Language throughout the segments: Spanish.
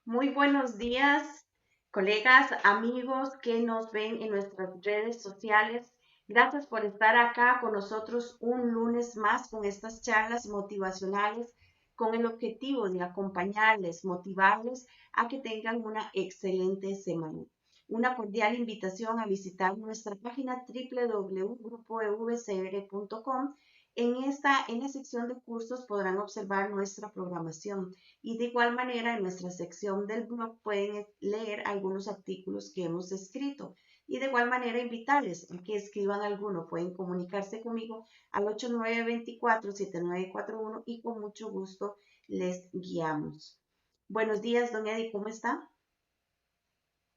Muy buenos días, colegas, amigos que nos ven en nuestras redes sociales. Gracias por estar acá con nosotros un lunes más con estas charlas motivacionales con el objetivo de acompañarles, motivarles a que tengan una excelente semana. Una cordial invitación a visitar nuestra página www.grupoevcr.com. En la sección de cursos podrán observar nuestra programación y de igual manera en nuestra sección del blog pueden leer algunos artículos que hemos escrito y de igual manera invitarles a que escriban alguno. Pueden comunicarse conmigo al 8924-7941 y con mucho gusto les guiamos. Buenos días, don Eddie, ¿cómo está?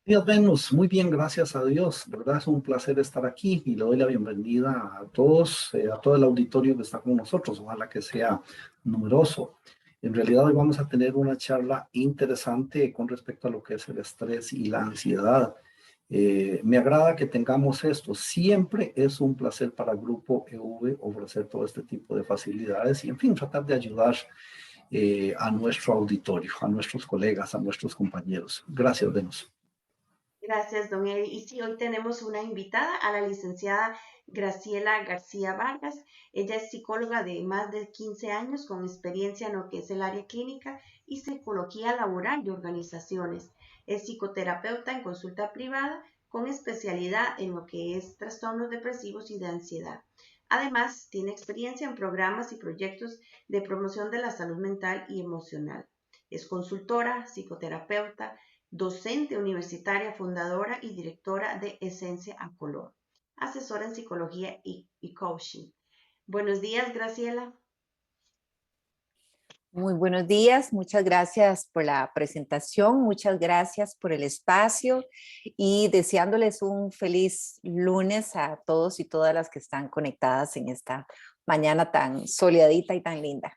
Días, Venus, muy bien, gracias a Dios. De verdad es un placer estar aquí y le doy la bienvenida a todos, a todo el auditorio que está con nosotros. Ojalá que sea numeroso. En realidad hoy vamos a tener una charla interesante con respecto a lo que es el estrés y la ansiedad. Me agrada que tengamos esto. Siempre es un placer para el Grupo EV ofrecer todo este tipo de facilidades y, en fin, tratar de ayudar a nuestro auditorio, a nuestros colegas, a nuestros compañeros. Gracias, Venus. Gracias, don Eddie. Y sí, hoy tenemos una invitada a la licenciada Graciela García Vargas. Ella es psicóloga de más de 15 años con experiencia en lo que es el área clínica y psicología laboral de organizaciones. Es psicoterapeuta en consulta privada con especialidad en lo que es trastornos depresivos y de ansiedad. Además, tiene experiencia en programas y proyectos de promoción de la salud mental y emocional. Es consultora, psicoterapeuta, docente universitaria, fundadora y directora de Esencia a Color, asesora en psicología y coaching. Buenos días, Graciela. Muy buenos días, muchas gracias por la presentación, muchas gracias por el espacio y deseándoles un feliz lunes a todos y todas las que están conectadas en esta mañana tan soleadita y tan linda.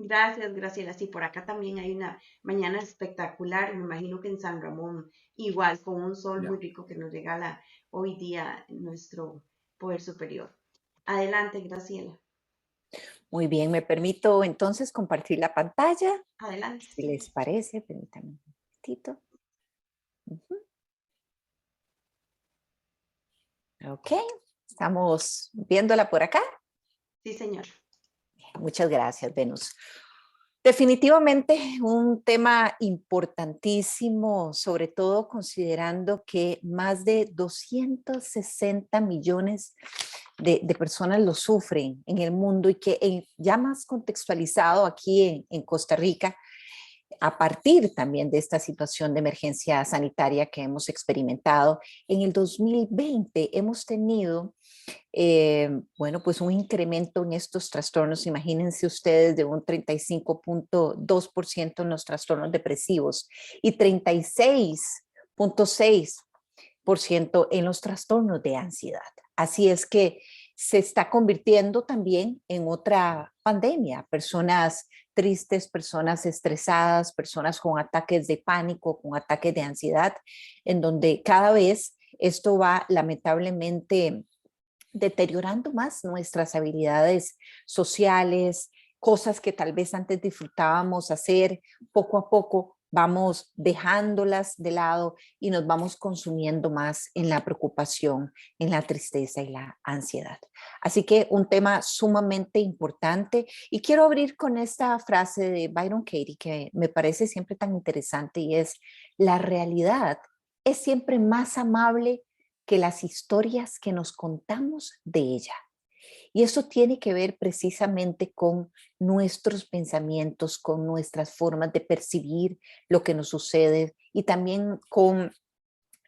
Gracias, Graciela. Sí, por acá también hay una mañana espectacular. Me imagino que en San Ramón igual, con un sol muy Ya. rico que nos regala hoy día nuestro poder superior. Adelante, Graciela. Muy bien, me permito entonces compartir la pantalla, Adelante, si sí. les parece, permítanme un momentito. Ujú. Ok, estamos viéndola por acá. Sí, señor. Muchas gracias, Venus. Definitivamente un tema importantísimo, sobre todo considerando que más de 260 millones de personas lo sufren en el mundo y que ya más contextualizado aquí en Costa Rica, a partir también de esta situación de emergencia sanitaria que hemos experimentado, en el 2020 hemos tenido bueno, pues un incremento en estos trastornos, imagínense ustedes, de un 35.2% en los trastornos depresivos y 36.6% en los trastornos de ansiedad. Así es que se está convirtiendo también en otra pandemia. Personas tristes, personas estresadas, personas con ataques de pánico, con ataques de ansiedad, en donde cada vez esto va lamentablemente deteriorando más nuestras habilidades sociales, cosas que tal vez antes disfrutábamos hacer, poco a poco vamos dejándolas de lado y nos vamos consumiendo más en la preocupación, en la tristeza y la ansiedad. Así que un tema sumamente importante y quiero abrir con esta frase de Byron Katie que me parece siempre tan interesante y es: la realidad es siempre más amable que las historias que nos contamos de ella. Y eso tiene que ver precisamente con nuestros pensamientos, con nuestras formas de percibir lo que nos sucede y también con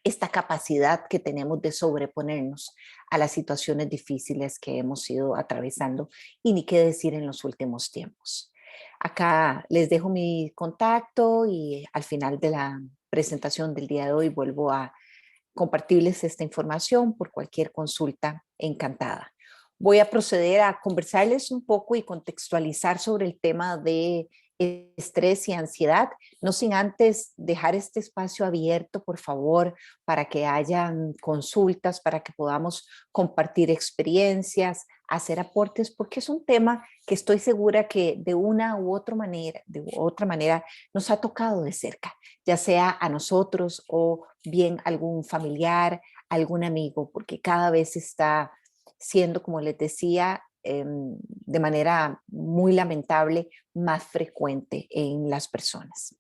esta capacidad que tenemos de sobreponernos a las situaciones difíciles que hemos ido atravesando y ni qué decir en los últimos tiempos. Acá les dejo mi contacto y al final de la presentación del día de hoy vuelvo a compartirles esta información por cualquier consulta, encantada. Voy a proceder a conversarles un poco y contextualizar sobre el tema de estrés y ansiedad, no sin antes dejar este espacio abierto, por favor, para que hayan consultas, para que podamos compartir experiencias, hacer aportes porque es un tema que estoy segura que de una u otra manera nos ha tocado de cerca, ya sea a nosotros o bien algún familiar, algún amigo, porque cada vez está siendo, como les decía, de manera muy lamentable, más frecuente en las personas.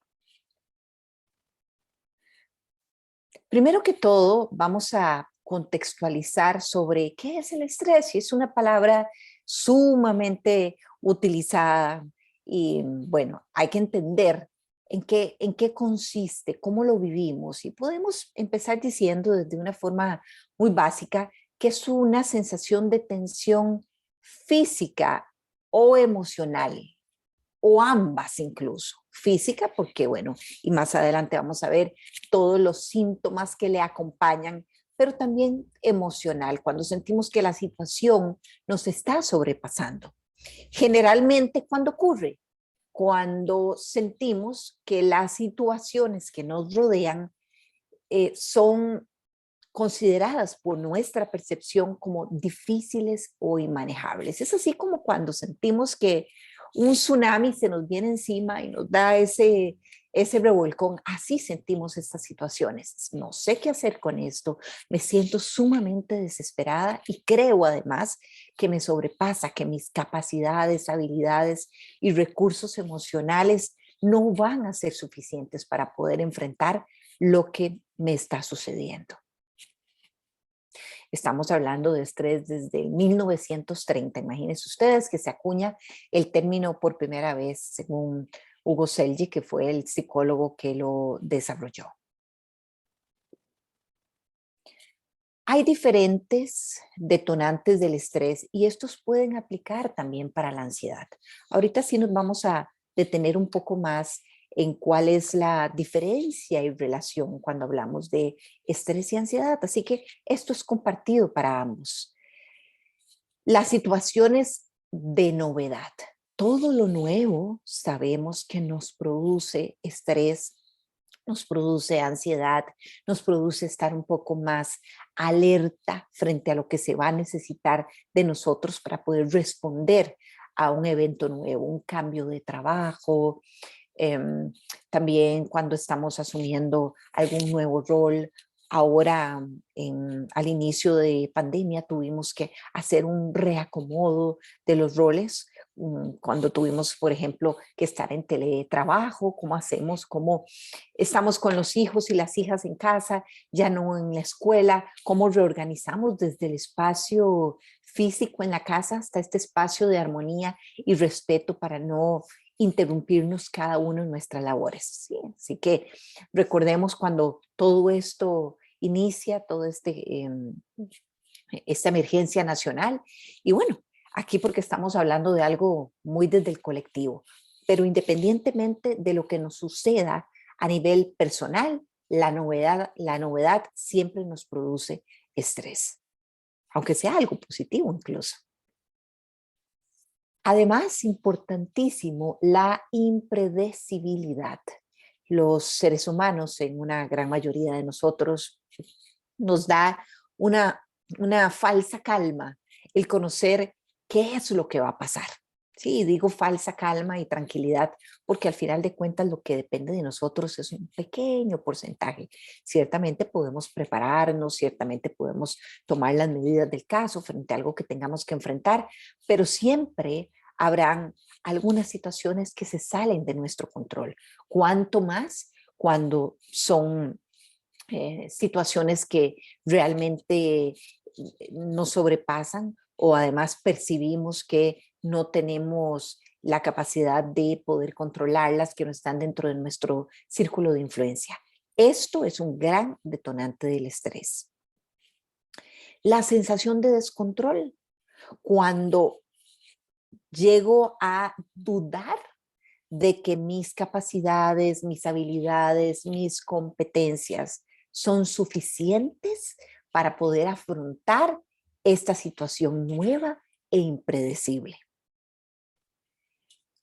Primero que todo, vamos a contextualizar sobre qué es el estrés. Y es una palabra sumamente utilizada y bueno, hay que entender en qué consiste, cómo lo vivimos. Y podemos empezar diciendo desde una forma muy básica que es una sensación de tensión física o emocional, o ambas incluso. Física, porque bueno, y más adelante vamos a ver todos los síntomas que le acompañan, pero también emocional, cuando sentimos que la situación nos está sobrepasando. Generalmente, ¿cuándo ocurre? Cuando sentimos que las situaciones que nos rodean son consideradas por nuestra percepción como difíciles o inmanejables. Es así como cuando sentimos que un tsunami se nos viene encima y nos da ese revolcón. Así sentimos estas situaciones. No sé qué hacer con esto. Me siento sumamente desesperada y creo además que me sobrepasa, que mis capacidades, habilidades y recursos emocionales no van a ser suficientes para poder enfrentar lo que me está sucediendo. Estamos hablando de estrés desde 1930. Imagínense ustedes que se acuña el término por primera vez, según Hugo Selye, que fue el psicólogo que lo desarrolló. Hay diferentes detonantes del estrés y estos pueden aplicar también para la ansiedad. Ahorita sí nos vamos a detener un poco más en cuál es la diferencia y relación cuando hablamos de estrés y ansiedad. Así que esto es compartido para ambos. Las situaciones de novedad. Todo lo nuevo sabemos que nos produce estrés, nos produce ansiedad, nos produce estar un poco más alerta frente a lo que se va a necesitar de nosotros para poder responder a un evento nuevo, un cambio de trabajo, también cuando estamos asumiendo algún nuevo rol. Ahora, al inicio de pandemia, tuvimos que hacer un reacomodo de los roles. Cuando tuvimos, por ejemplo, que estar en teletrabajo, ¿cómo hacemos? ¿Cómo estamos con los hijos y las hijas en casa, ya no en la escuela? ¿Cómo reorganizamos desde el espacio físico en la casa hasta este espacio de armonía y respeto para no interrumpirnos cada uno en nuestras labores? ¿Sí? Así que recordemos cuando todo esto inicia, esta emergencia nacional. Y bueno, aquí porque estamos hablando de algo muy desde el colectivo, pero independientemente de lo que nos suceda a nivel personal, la novedad siempre nos produce estrés, aunque sea algo positivo incluso. Además, importantísimo, la impredecibilidad. Los seres humanos, en una gran mayoría de nosotros, nos da una falsa calma el conocer qué es lo que va a pasar. Sí, digo falsa calma y tranquilidad porque al final de cuentas lo que depende de nosotros es un pequeño porcentaje. Ciertamente podemos prepararnos, ciertamente podemos tomar las medidas del caso frente a algo que tengamos que enfrentar, pero siempre habrán algunas situaciones que se salen de nuestro control. Cuanto más cuando son situaciones que realmente nos sobrepasan o además percibimos que no tenemos la capacidad de poder controlarlas, que no están dentro de nuestro círculo de influencia. Esto es un gran detonante del estrés. La sensación de descontrol, cuando llego a dudar de que mis capacidades, mis habilidades, mis competencias son suficientes para poder afrontar esta situación nueva e impredecible.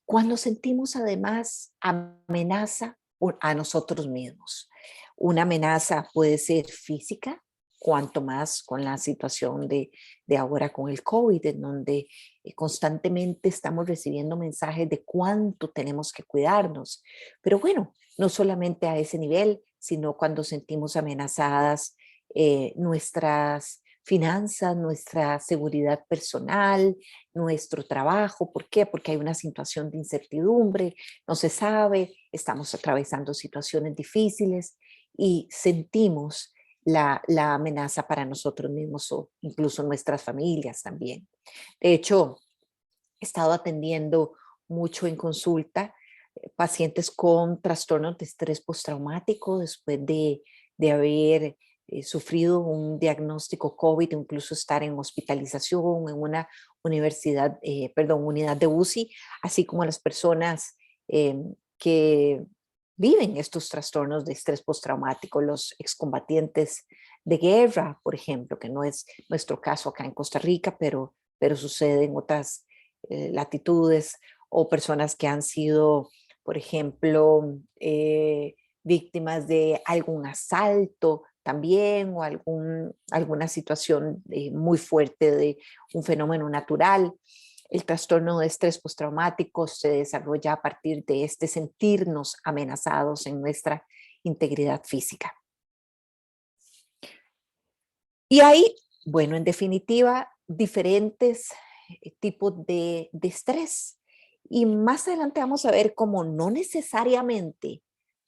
Cuando sentimos además amenaza a nosotros mismos. Una amenaza puede ser física, cuanto más con la situación de ahora con el COVID, en donde constantemente estamos recibiendo mensajes de cuánto tenemos que cuidarnos. Pero bueno, no solamente a ese nivel, sino cuando sentimos amenazadas nuestras finanzas, nuestra seguridad personal, nuestro trabajo. ¿Por qué? Porque hay una situación de incertidumbre, no se sabe, estamos atravesando situaciones difíciles y sentimos la amenaza para nosotros mismos o incluso nuestras familias también. De hecho, he estado atendiendo mucho en consulta pacientes con trastornos de estrés postraumático después de haber sufrido un diagnóstico COVID, incluso estar en hospitalización en una unidad de UCI, así como las personas que viven estos trastornos de estrés postraumático, los excombatientes de guerra, por ejemplo, que no es nuestro caso acá en Costa Rica, pero sucede en otras latitudes, o personas que han sido, por ejemplo, víctimas de algún asalto también o alguna situación muy fuerte de un fenómeno natural. El trastorno de estrés postraumático se desarrolla a partir de este sentirnos amenazados en nuestra integridad física. Y hay, bueno, en definitiva, diferentes tipos de estrés. Y más adelante vamos a ver cómo no necesariamente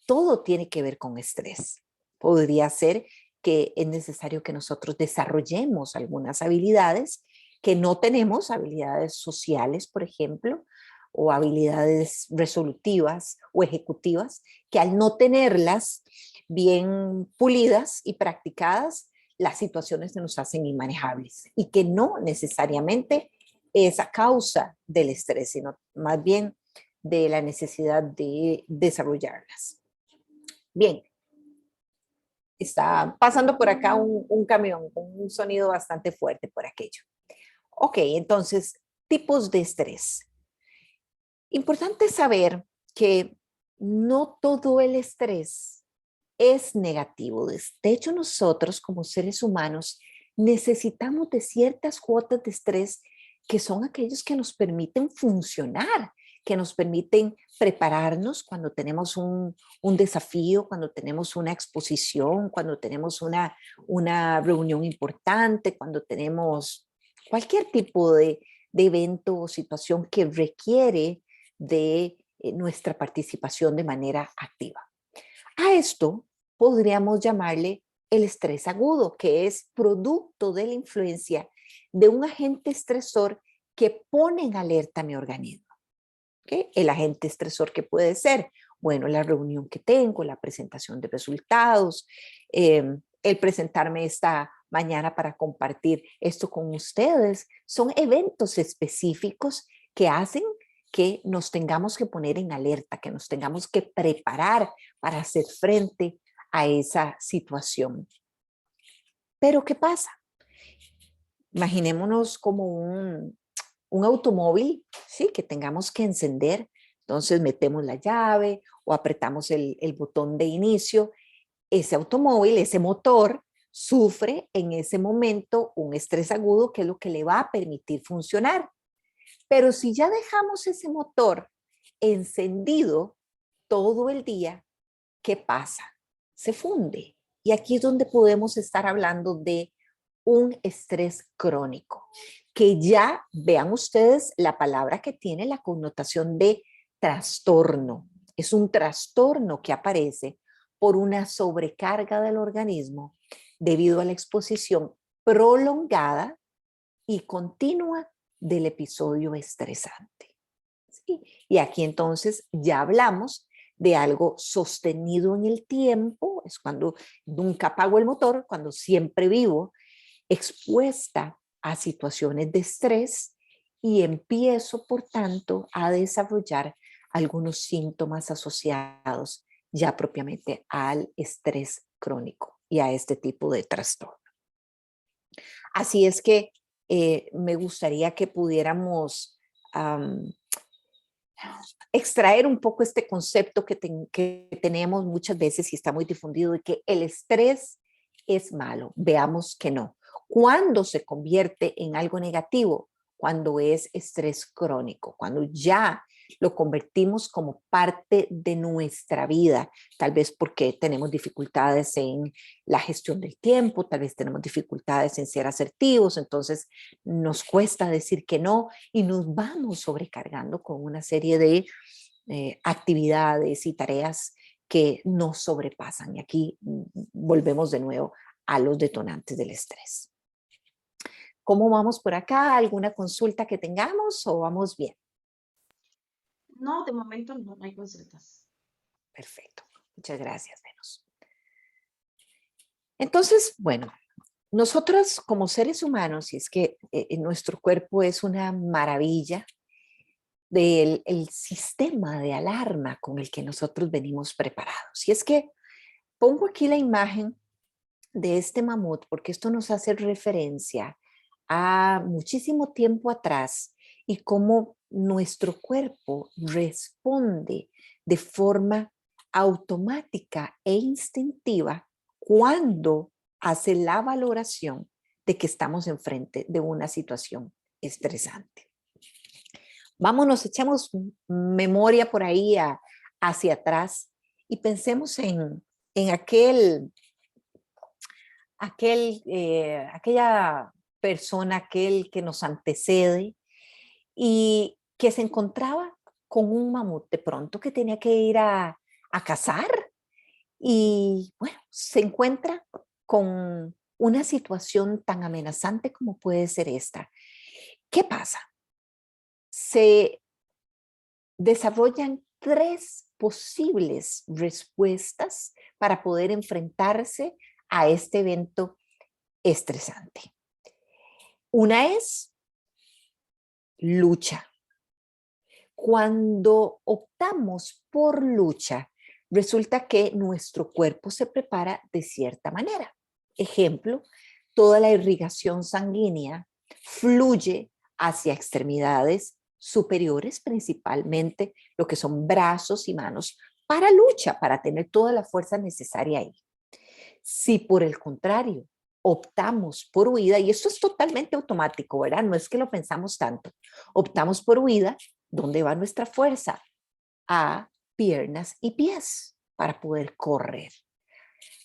todo tiene que ver con estrés. Podría ser que es necesario que nosotros desarrollemos algunas habilidades que no tenemos, habilidades sociales, por ejemplo, o habilidades resolutivas o ejecutivas, que al no tenerlas bien pulidas y practicadas, las situaciones se nos hacen inmanejables y que no necesariamente es a causa del estrés, sino más bien de la necesidad de desarrollarlas. Bien, está pasando por acá un camión con un sonido bastante fuerte por aquello. Ok, entonces, tipos de estrés. Importante saber que no todo el estrés es negativo. De hecho, nosotros como seres humanos necesitamos de ciertas cuotas de estrés que son aquellos que nos permiten funcionar, que nos permiten prepararnos cuando tenemos un desafío, cuando tenemos una exposición, cuando tenemos una reunión importante, cuando tenemos cualquier tipo de evento o situación que requiere de nuestra participación de manera activa. A esto podríamos llamarle el estrés agudo, que es producto de la influencia de un agente estresor que pone en alerta a mi organismo. ¿Okay? El agente estresor que puede ser, bueno, la reunión que tengo, la presentación de resultados, el presentarme esta mañana para compartir esto con ustedes, son eventos específicos que hacen que nos tengamos que poner en alerta, que nos tengamos que preparar para hacer frente a esa situación. Pero ¿qué pasa? Imaginémonos como un automóvil, ¿sí? Que tengamos que encender. Entonces metemos la llave o apretamos el botón de inicio. Ese automóvil, ese motor, sufre en ese momento un estrés agudo que es lo que le va a permitir funcionar. Pero si ya dejamos ese motor encendido todo el día, ¿qué pasa? Se funde. Y aquí es donde podemos estar hablando de un estrés crónico, que ya vean ustedes la palabra que tiene la connotación de trastorno. Es un trastorno que aparece por una sobrecarga del organismo debido a la exposición prolongada y continua del episodio estresante. ¿Sí? Y aquí entonces ya hablamos de algo sostenido en el tiempo, es cuando nunca apago el motor, cuando siempre vivo expuesta a situaciones de estrés y empiezo, por tanto, a desarrollar algunos síntomas asociados ya propiamente al estrés crónico y a este tipo de trastorno. Así es que me gustaría que pudiéramos extraer un poco este concepto que tenemos muchas veces y está muy difundido de que el estrés es malo. Veamos que no. ¿Cuándo se convierte en algo negativo? Cuando es estrés crónico, cuando ya lo convertimos como parte de nuestra vida, tal vez porque tenemos dificultades en la gestión del tiempo, tal vez tenemos dificultades en ser asertivos, entonces nos cuesta decir que no y nos vamos sobrecargando con una serie de actividades y tareas que nos sobrepasan. Y aquí volvemos de nuevo a los detonantes del estrés. ¿Cómo vamos por acá? ¿Alguna consulta que tengamos o vamos bien? No, de momento no hay consultas. Perfecto. Muchas gracias, Venus. Entonces, bueno, nosotros como seres humanos, y es que nuestro cuerpo es una maravilla del el sistema de alarma con el que nosotros venimos preparados. Y es que pongo aquí la imagen de este mamut porque esto nos hace referencia a muchísimo tiempo atrás y cómo nuestro cuerpo responde de forma automática e instintiva cuando hace la valoración de que estamos enfrente de una situación estresante. Vámonos, echamos memoria por ahí hacia atrás y pensemos en aquella persona, aquel que nos antecede y que se encontraba con un mamut de pronto que tenía que ir a cazar y bueno, se encuentra con una situación tan amenazante como puede ser esta. ¿Qué pasa? Se desarrollan 3 posibles respuestas para poder enfrentarse a este evento estresante. Una es lucha. Cuando optamos por lucha, resulta que nuestro cuerpo se prepara de cierta manera. Ejemplo, toda la irrigación sanguínea fluye hacia extremidades superiores, principalmente lo que son brazos y manos, para lucha, para tener toda la fuerza necesaria ahí. Si por el contrario optamos por huida, y esto es totalmente automático, ¿verdad? No es que lo pensamos tanto, optamos por huida, ¿dónde va nuestra fuerza? A piernas y pies para poder correr.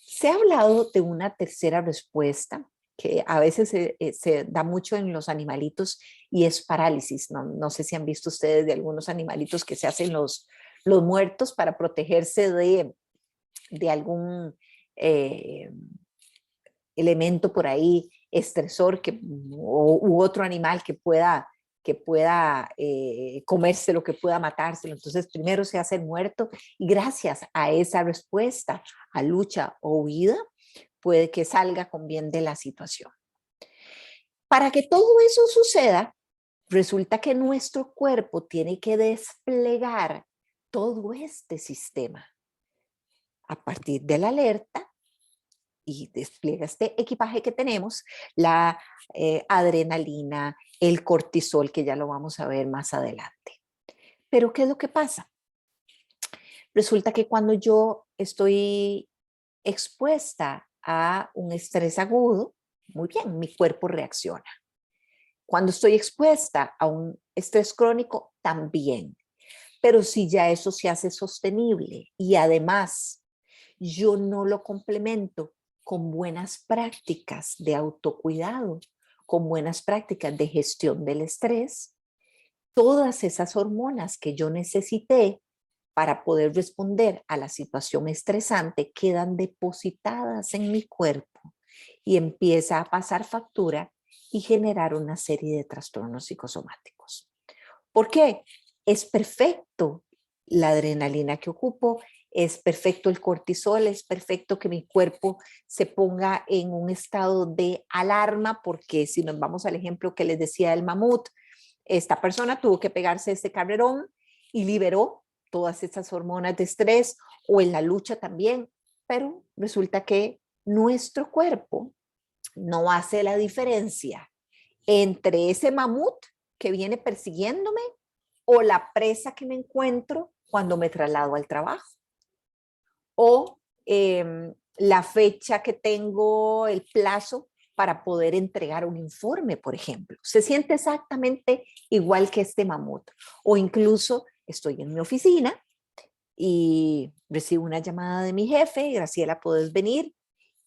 Se ha hablado de una tercera respuesta que a veces se da mucho en los animalitos y es parálisis. No sé si han visto ustedes de algunos animalitos que se hacen los muertos para protegerse de algún elemento por ahí estresor u otro animal que pueda comérselo, que pueda matárselo. Entonces primero se hace el muerto y gracias a esa respuesta a lucha o huida puede que salga con bien de la situación. Para que todo eso suceda, resulta que nuestro cuerpo tiene que desplegar todo este sistema a partir de la alerta y despliega este equipaje que tenemos, la adrenalina, el cortisol, que ya lo vamos a ver más adelante. Pero ¿qué es lo que pasa? Resulta que cuando yo estoy expuesta a un estrés agudo, muy bien, mi cuerpo reacciona. Cuando estoy expuesta a un estrés crónico, también. Pero si ya eso se hace sostenible y además yo no lo complemento con buenas prácticas de autocuidado, con buenas prácticas de gestión del estrés, todas esas hormonas que yo necesité para poder responder a la situación estresante quedan depositadas en mi cuerpo y empieza a pasar factura y generar una serie de trastornos psicosomáticos. ¿Por qué? Es perfecto la adrenalina que ocupo, es perfecto el cortisol, es perfecto que mi cuerpo se ponga en un estado de alarma, porque si nos vamos al ejemplo que les decía del mamut, esta persona tuvo que pegarse este carrerón y liberó todas esas hormonas de estrés, o en la lucha también, pero resulta que nuestro cuerpo no hace la diferencia entre ese mamut que viene persiguiéndome o la presa que me encuentro cuando me traslado al trabajo. O la fecha que tengo, el plazo para poder entregar un informe, por ejemplo. Se siente exactamente igual que este mamut. O incluso estoy en mi oficina y recibo una llamada de mi jefe: Graciela, ¿puedes venir?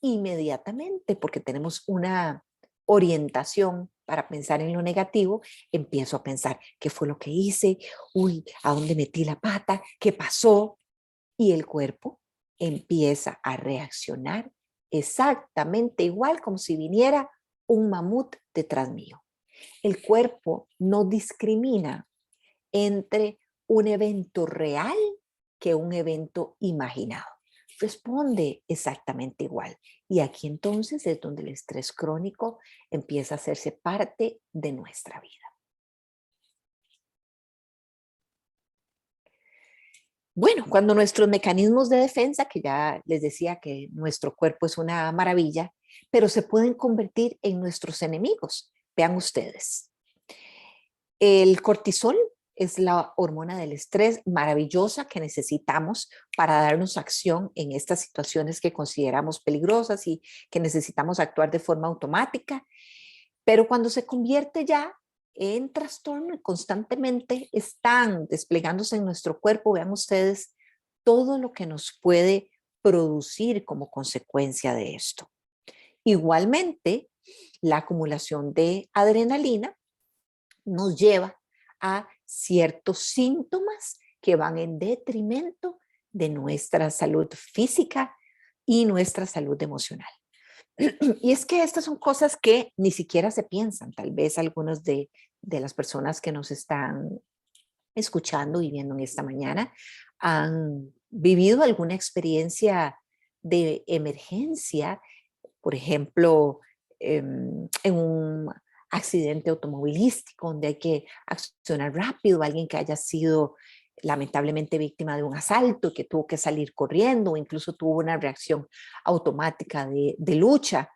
Inmediatamente, porque tenemos una orientación para pensar en lo negativo, empiezo a pensar qué fue lo que hice, uy, ¿a dónde metí la pata? ¿Qué pasó? Y el cuerpo empieza a reaccionar exactamente igual como si viniera un mamut detrás mío. El cuerpo no discrimina entre un evento real que un evento imaginado. Responde exactamente igual. Y aquí entonces es donde el estrés crónico empieza a hacerse parte de nuestra vida. Bueno, cuando nuestros mecanismos de defensa, que ya les decía que nuestro cuerpo es una maravilla, pero se pueden convertir en nuestros enemigos. Vean ustedes, el cortisol es la hormona del estrés maravillosa que necesitamos para darnos acción en estas situaciones que consideramos peligrosas y que necesitamos actuar de forma automática. Pero cuando se convierte ya en trastorno y constantemente están desplegándose en nuestro cuerpo, vean ustedes todo lo que nos puede producir como consecuencia de esto. Igualmente, la acumulación de adrenalina nos lleva a ciertos síntomas que van en detrimento de nuestra salud física y nuestra salud emocional. Y es que estas son cosas que ni siquiera se piensan. Tal vez algunas de las personas que nos están escuchando y viendo en esta mañana han vivido alguna experiencia de emergencia, por ejemplo, en un accidente automovilístico donde hay que accionar rápido, alguien que haya sido lamentablemente víctima de un asalto, que tuvo que salir corriendo o incluso tuvo una reacción automática de lucha.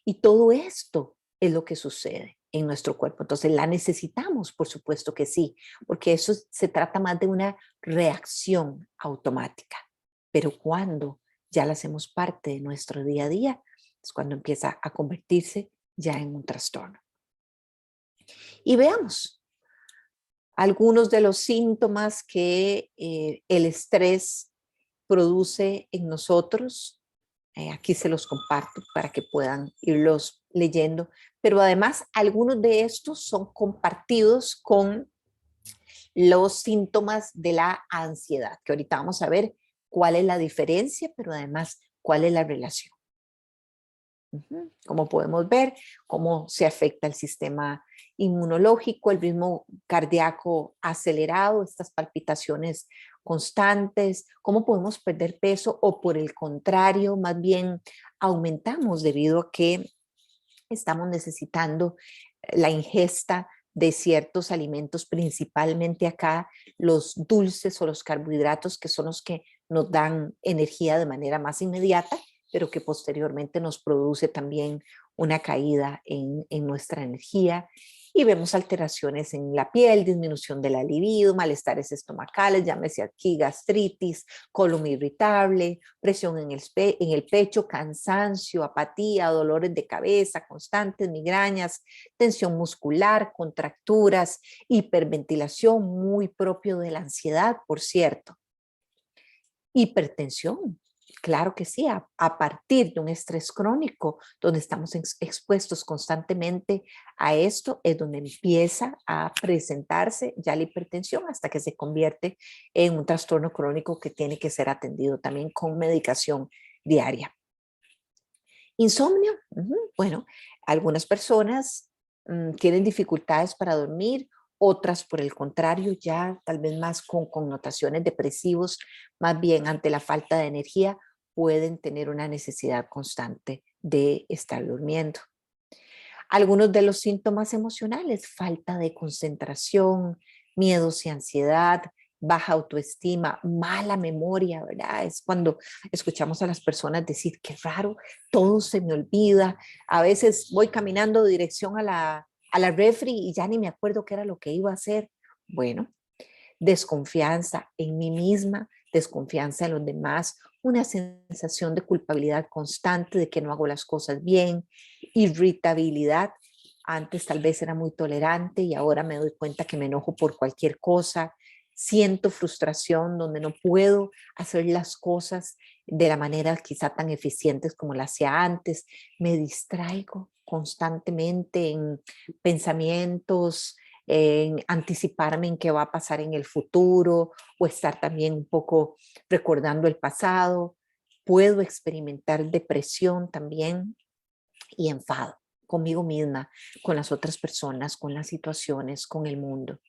Y todo esto es lo que sucede en nuestro cuerpo. Entonces, ¿la necesitamos? Por supuesto que sí, porque eso se trata más de una reacción automática. Pero cuando ya la hacemos parte de nuestro día a día, es cuando empieza a convertirse ya en un trastorno. Y veamos algunos de los síntomas que el estrés produce en nosotros. Aquí se los comparto para que puedan irlos leyendo, pero además algunos de estos son compartidos con los síntomas de la ansiedad, que ahorita vamos a ver cuál es la diferencia, pero además cuál es la relación. Como podemos ver, cómo se afecta el sistema inmunológico, el ritmo cardíaco acelerado, estas palpitaciones constantes, cómo podemos perder peso o por el contrario, más bien aumentamos debido a que estamos necesitando la ingesta de ciertos alimentos, principalmente acá los dulces o los carbohidratos, que son los que nos dan energía de manera más inmediata, pero que posteriormente nos produce también una caída en nuestra energía. Y vemos alteraciones en la piel, disminución de la libido, malestares estomacales, llámese aquí gastritis, colon irritable, presión en el pecho, cansancio, apatía, dolores de cabeza constantes, migrañas, tensión muscular, contracturas, hiperventilación, muy propio de la ansiedad, por cierto. Hipertensión, claro que sí, a partir de un estrés crónico donde estamos expuestos constantemente a esto, es donde empieza a presentarse ya la hipertensión hasta que se convierte en un trastorno crónico que tiene que ser atendido también con medicación diaria. Insomnio, bueno, algunas personas tienen dificultades para dormir, otras por el contrario ya tal vez más con connotaciones depresivos, más bien ante la falta de energía pueden tener una necesidad constante de estar durmiendo. Algunos de los síntomas emocionales: falta de concentración, miedos y ansiedad, baja autoestima, mala memoria, ¿verdad? Es cuando escuchamos a las personas decir: qué raro, todo se me olvida. A veces voy caminando de dirección a la refri y ya ni me acuerdo qué era lo que iba a hacer. Bueno, desconfianza en mí misma, desconfianza en los demás, una sensación de culpabilidad constante de que no hago las cosas bien, irritabilidad. Antes tal vez era muy tolerante y ahora me doy cuenta que me enojo por cualquier cosa. Siento frustración donde no puedo hacer las cosas de la manera quizá tan eficientes como la hacía antes. Me distraigo constantemente en pensamientos, en anticiparme en qué va a pasar en el futuro o estar también un poco recordando el pasado. Puedo experimentar depresión también y enfado conmigo misma, con las otras personas, con las situaciones, con el mundo.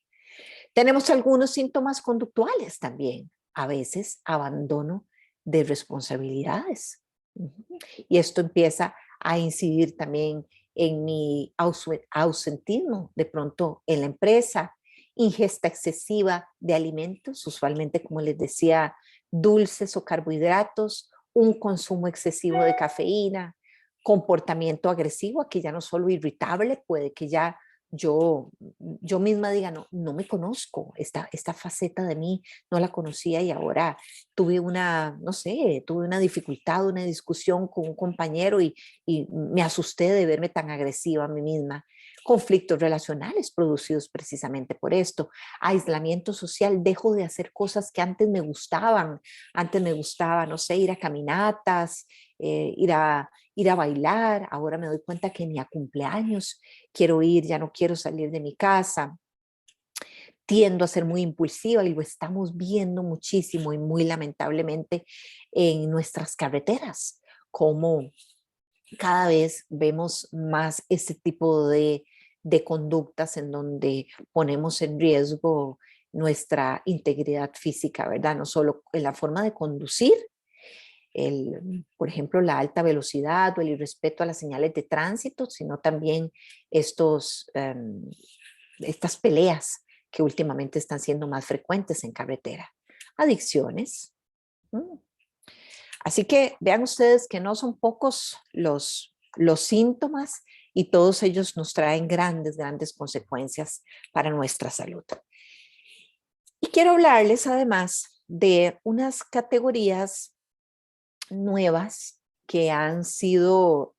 Tenemos algunos síntomas conductuales también, a veces abandono de responsabilidades. Y esto empieza a incidir también en mi ausentismo, de pronto en la empresa, ingesta excesiva de alimentos, usualmente, como les decía, dulces o carbohidratos, un consumo excesivo de cafeína, comportamiento agresivo, aquí ya no solo irritable, puede que ya yo misma diga, no, no me conozco, esta faceta de mí no la conocía y ahora tuve una, no sé, tuve una dificultad, una discusión con un compañero y me asusté de verme tan agresiva a mí misma. Conflictos relacionales producidos precisamente por esto, aislamiento social, dejo de hacer cosas que antes me gustaba, no sé, ir a caminatas, ir a bailar, ahora me doy cuenta que ni a cumpleaños quiero ir, ya no quiero salir de mi casa, tiendo a ser muy impulsiva y lo estamos viendo muchísimo y muy lamentablemente en nuestras carreteras, como cada vez vemos más este tipo de conductas en donde ponemos en riesgo nuestra integridad física, ¿verdad? No solo en la forma de conducir, por ejemplo, la alta velocidad o el irrespeto a las señales de tránsito, sino también estas peleas que últimamente están siendo más frecuentes en carretera. Adicciones. Así que vean ustedes que no son pocos los síntomas y todos ellos nos traen grandes, grandes consecuencias para nuestra salud. Y quiero hablarles además de unas categorías nuevas que han sido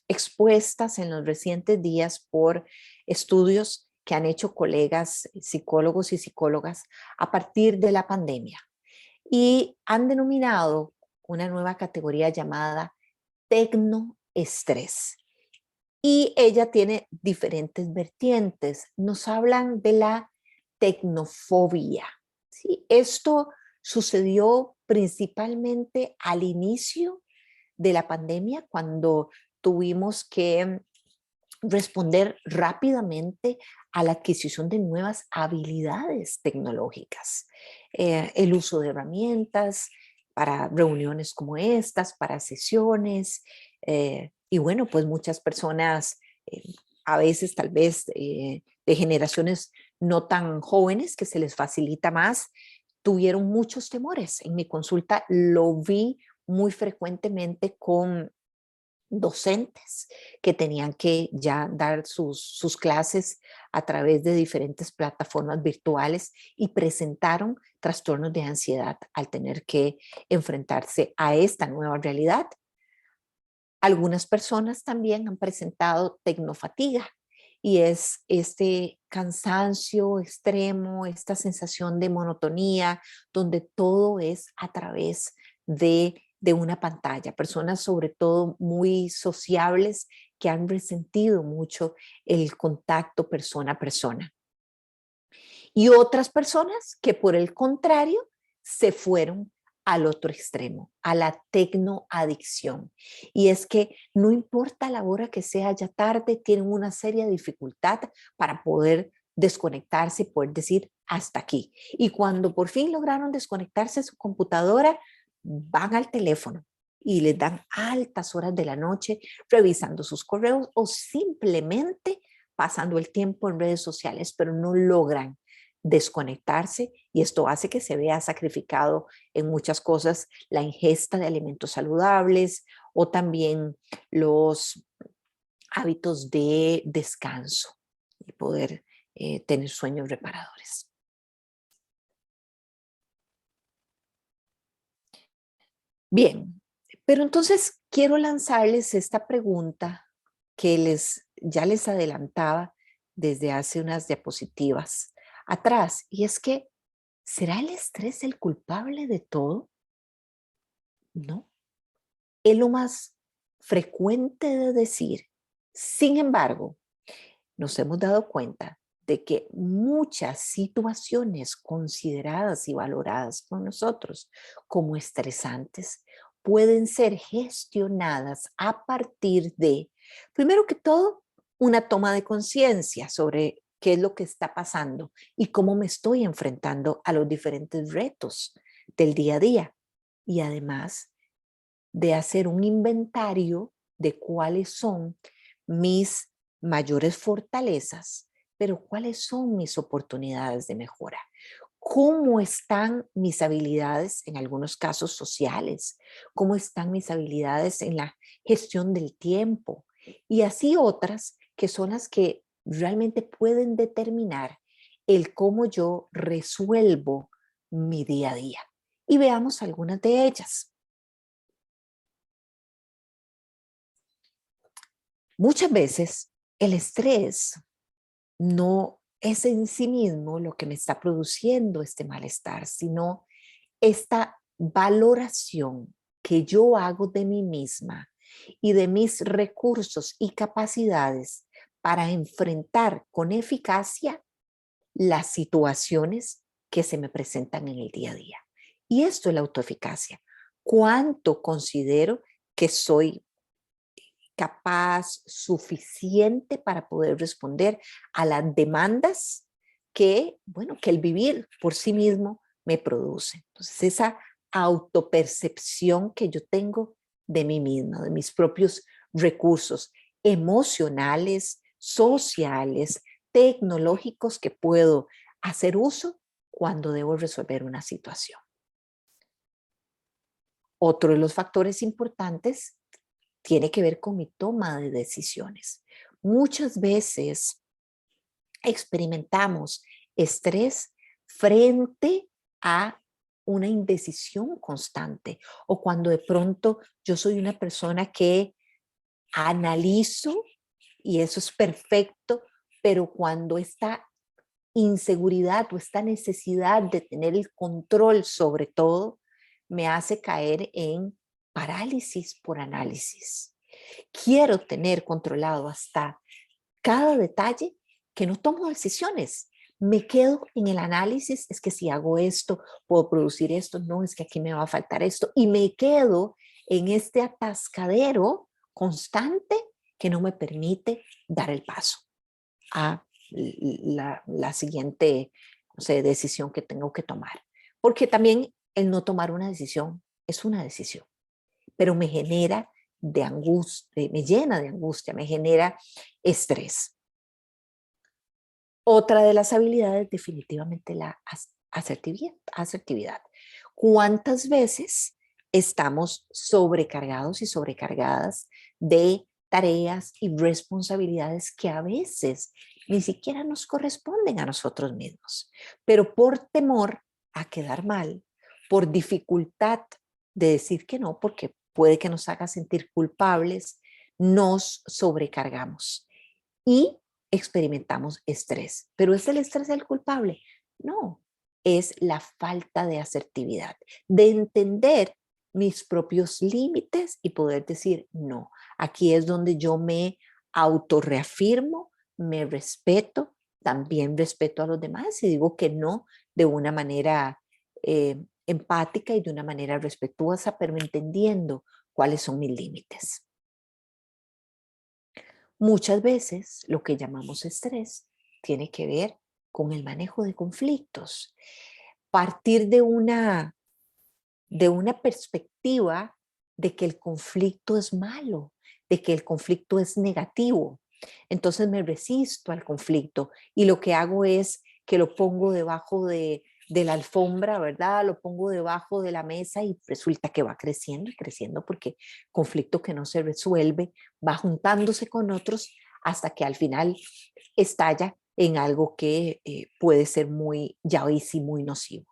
expuestas en los recientes días por estudios que han hecho colegas psicólogos y psicólogas a partir de la pandemia y han denominado una nueva categoría llamada tecnoestrés. Y ella tiene diferentes vertientes. Nos hablan de la tecnofobia. ¿Sí? Esto sucedió principalmente al inicio de la pandemia, cuando tuvimos que responder rápidamente a la adquisición de nuevas habilidades tecnológicas, el uso de herramientas para reuniones como estas, para sesiones, y bueno, pues muchas personas, a veces tal vez de generaciones no tan jóvenes, que se les facilita más, tuvieron muchos temores. En mi consulta lo vi muy frecuentemente con docentes que tenían que ya dar sus clases a través de diferentes plataformas virtuales y presentaron trastornos de ansiedad al tener que enfrentarse a esta nueva realidad. Algunas personas también han presentado tecnofatiga y es este cansancio extremo, esta sensación de monotonía, donde todo es a través de una pantalla. Personas sobre todo muy sociables que han resentido mucho el contacto persona a persona. Y otras personas que por el contrario se fueron al otro extremo, a la tecnoadicción. Y es que no importa la hora que sea ya tarde, tienen una seria dificultad para poder desconectarse y poder decir hasta aquí. Y cuando por fin lograron desconectarse de su computadora, van al teléfono y les dan altas horas de la noche revisando sus correos o simplemente pasando el tiempo en redes sociales, pero no logran desconectarse y esto hace que se vea sacrificado en muchas cosas la ingesta de alimentos saludables o también los hábitos de descanso y poder tener sueños reparadores. Bien, pero entonces quiero lanzarles esta pregunta que ya les adelantaba desde hace unas diapositivas atrás, y es que, ¿será el estrés el culpable de todo? No, es lo más frecuente de decir. Sin embargo, nos hemos dado cuenta de que muchas situaciones consideradas y valoradas por nosotros como estresantes pueden ser gestionadas a partir de, primero que todo, una toma de conciencia sobre qué es lo que está pasando y cómo me estoy enfrentando a los diferentes retos del día a día. Y además de hacer un inventario de cuáles son mis mayores fortalezas, pero cuáles son mis oportunidades de mejora. ¿Cómo están mis habilidades, en algunos casos sociales? ¿Cómo están mis habilidades en la gestión del tiempo? Y así otras que son las que realmente pueden determinar el cómo yo resuelvo mi día a día. Y veamos algunas de ellas. Muchas veces el estrés no es en sí mismo lo que me está produciendo este malestar, sino esta valoración que yo hago de mí misma y de mis recursos y capacidades para enfrentar con eficacia las situaciones que se me presentan en el día a día. Y esto es la autoeficacia. ¿Cuánto considero que soy capaz, suficiente para poder responder a las demandas que, bueno, que el vivir por sí mismo me produce? Entonces, esa autopercepción que yo tengo de mí misma, de mis propios recursos emocionales, sociales, tecnológicos que puedo hacer uso cuando debo resolver una situación. Otro de los factores importantes tiene que ver con mi toma de decisiones. Muchas veces experimentamos estrés frente a una indecisión constante o cuando de pronto yo soy una persona que analizo y eso es perfecto, pero cuando esta inseguridad o esta necesidad de tener el control sobre todo me hace caer en parálisis por análisis. Quiero tener controlado hasta cada detalle que no tomo decisiones. Me quedo en el análisis, es que si hago esto, puedo producir esto, no, es que aquí me va a faltar esto, y me quedo en este atascadero constante que no me permite dar el paso a la siguiente, no sé, decisión que tengo que tomar. Porque también el no tomar una decisión es una decisión, pero me genera de angustia, me llena de angustia, me genera estrés. Otra de las habilidades definitivamente la asertividad. ¿Cuántas veces estamos sobrecargados y sobrecargadas de tareas y responsabilidades que a veces ni siquiera nos corresponden a nosotros mismos? Pero por temor a quedar mal, por dificultad de decir que no, porque puede que nos haga sentir culpables, nos sobrecargamos y experimentamos estrés. ¿Pero es el estrés el culpable? No, es la falta de asertividad, de entender mis propios límites y poder decir no. Aquí es donde yo me autorreafirmo, me respeto, también respeto a los demás y digo que no de una manera empática y de una manera respetuosa, pero entendiendo cuáles son mis límites. Muchas veces lo que llamamos estrés tiene que ver con el manejo de conflictos. Partir de una perspectiva de que el conflicto es malo, de que el conflicto es negativo. Entonces me resisto al conflicto y lo que hago es que lo pongo debajo de la alfombra, ¿verdad? Lo pongo debajo de la mesa y resulta que va creciendo y creciendo porque conflicto que no se resuelve va juntándose con otros hasta que al final estalla en algo que puede ser muy, ya hoy sí, muy nocivo.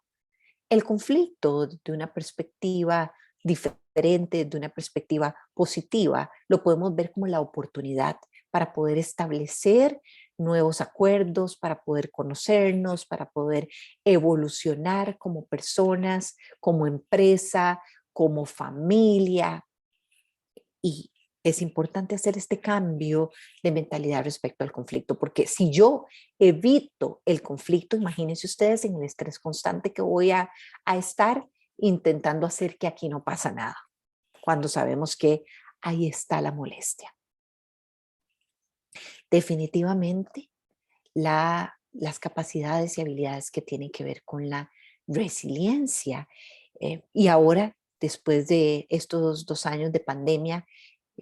El conflicto de una perspectiva diferente, de una perspectiva positiva, lo podemos ver como la oportunidad para poder establecer nuevos acuerdos, para poder conocernos, para poder evolucionar como personas, como empresa, como familia. Y es importante hacer este cambio de mentalidad respecto al conflicto, porque si yo evito el conflicto, imagínense ustedes en el estrés constante que voy a estar intentando hacer que aquí no pasa nada, cuando sabemos que ahí está la molestia. Definitivamente, las capacidades y habilidades que tienen que ver con la resiliencia. Y ahora, después de estos 2 años de pandemia,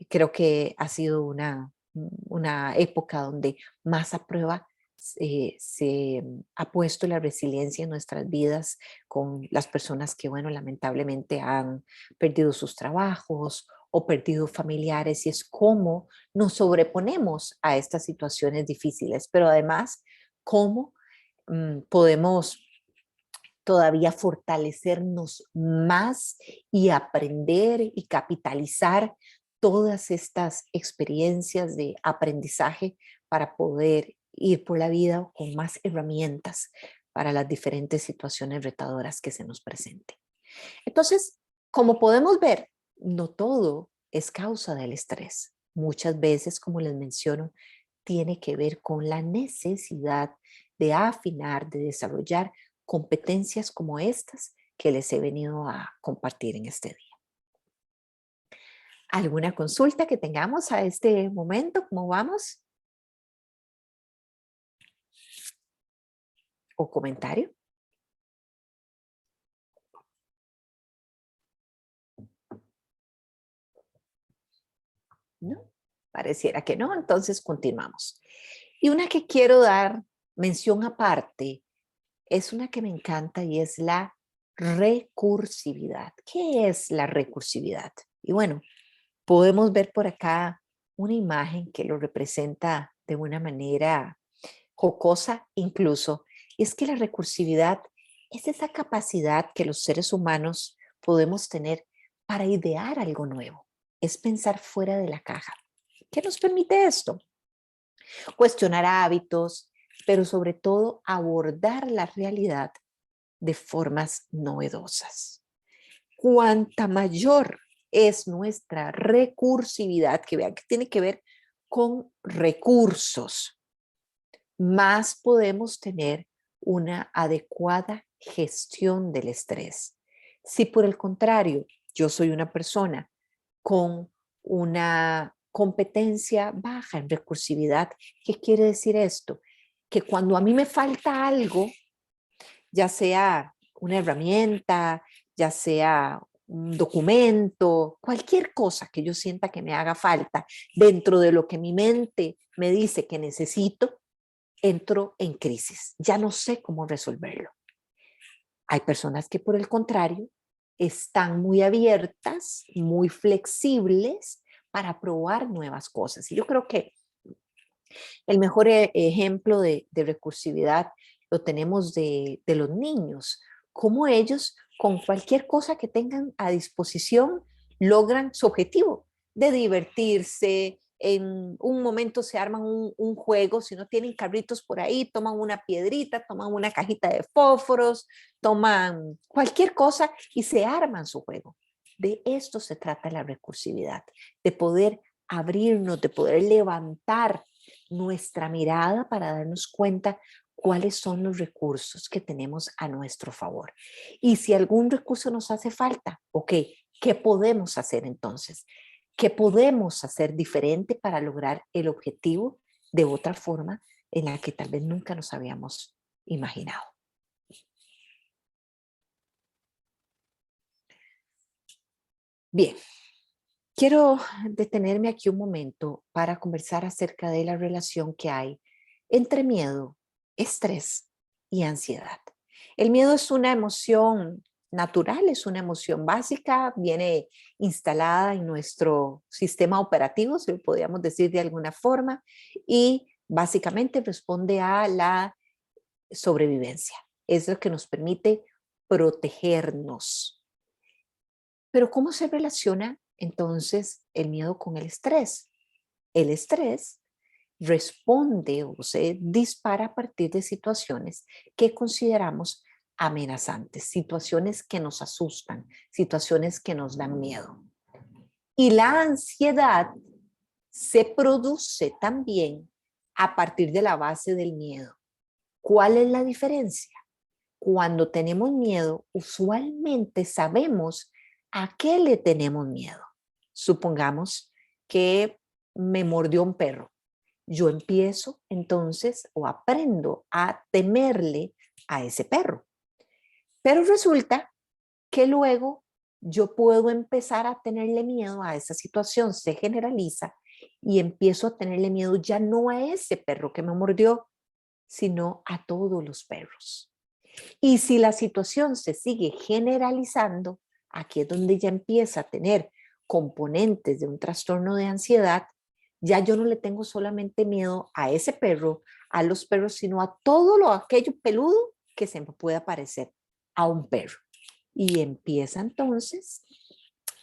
creo que ha sido una época donde más a prueba se ha puesto la resiliencia en nuestras vidas con las personas que, bueno, lamentablemente han perdido sus trabajos o perdido familiares, y es cómo nos sobreponemos a estas situaciones difíciles, pero además cómo podemos todavía fortalecernos más y aprender y capitalizar todas estas experiencias de aprendizaje para poder ir por la vida con más herramientas para las diferentes situaciones retadoras que se nos presenten. Entonces, como podemos ver, no todo es causa del estrés. Muchas veces, como les menciono, tiene que ver con la necesidad de afinar, de desarrollar competencias como estas que les he venido a compartir en este día. ¿Alguna consulta que tengamos a este momento? ¿Cómo vamos? ¿O comentario? ¿No? Pareciera que no, entonces continuamos. Y una que quiero dar mención aparte es una que me encanta y es la recursividad. ¿Qué es la recursividad? Y bueno, podemos ver por acá una imagen que lo representa de una manera jocosa incluso. Y es que la recursividad es esa capacidad que los seres humanos podemos tener para idear algo nuevo. Es pensar fuera de la caja. ¿Qué nos permite esto? Cuestionar hábitos, pero sobre todo abordar la realidad de formas novedosas. Cuanta mayor es nuestra recursividad, que vean que tiene que ver con recursos, más podemos tener una adecuada gestión del estrés. Si por el contrario, yo soy una persona con una competencia baja en recursividad, ¿qué quiere decir esto? Que cuando a mí me falta algo, ya sea una herramienta, ya sea un documento, cualquier cosa que yo sienta que me haga falta dentro de lo que mi mente me dice que necesito, entro en crisis. Ya no sé cómo resolverlo. Hay personas que, por el contrario, están muy abiertas, muy flexibles para probar nuevas cosas. Y yo creo que el mejor ejemplo de recursividad lo tenemos de los niños, cómo ellos con cualquier cosa que tengan a disposición logran su objetivo de divertirse. En un momento se arman un juego, si no tienen carritos por ahí, toman una piedrita, toman una cajita de fósforos, toman cualquier cosa y se arman su juego. De esto se trata la recursividad, de poder abrirnos, de poder levantar nuestra mirada para darnos cuenta cuáles son los recursos que tenemos a nuestro favor. Y si algún recurso nos hace falta, ok, ¿qué podemos hacer entonces? ¿Qué podemos hacer diferente para lograr el objetivo de otra forma en la que tal vez nunca nos habíamos imaginado? Bien, quiero detenerme aquí un momento para conversar acerca de la relación que hay entre miedo, estrés y ansiedad. El miedo es una emoción natural, es una emoción básica, viene instalada en nuestro sistema operativo, si lo podríamos decir de alguna forma, y básicamente responde a la sobrevivencia. Es lo que nos permite protegernos. Pero ¿cómo se relaciona entonces el miedo con el estrés? El estrés responde o se dispara a partir de situaciones que consideramos amenazantes, situaciones que nos asustan, situaciones que nos dan miedo. Y la ansiedad se produce también a partir de la base del miedo. ¿Cuál es la diferencia? Cuando tenemos miedo, usualmente sabemos a qué le tenemos miedo. Supongamos que me mordió un perro. Yo empiezo entonces o aprendo a temerle a ese perro. Pero resulta que luego yo puedo empezar a tenerle miedo a esa situación, se generaliza y empiezo a tenerle miedo ya no a ese perro que me mordió, sino a todos los perros. Y si la situación se sigue generalizando, aquí es donde ya empieza a tener componentes de un trastorno de ansiedad, ya yo no le tengo solamente miedo a ese perro, a los perros, sino a todo aquello peludo que se me pueda parecer a un perro. Y empieza entonces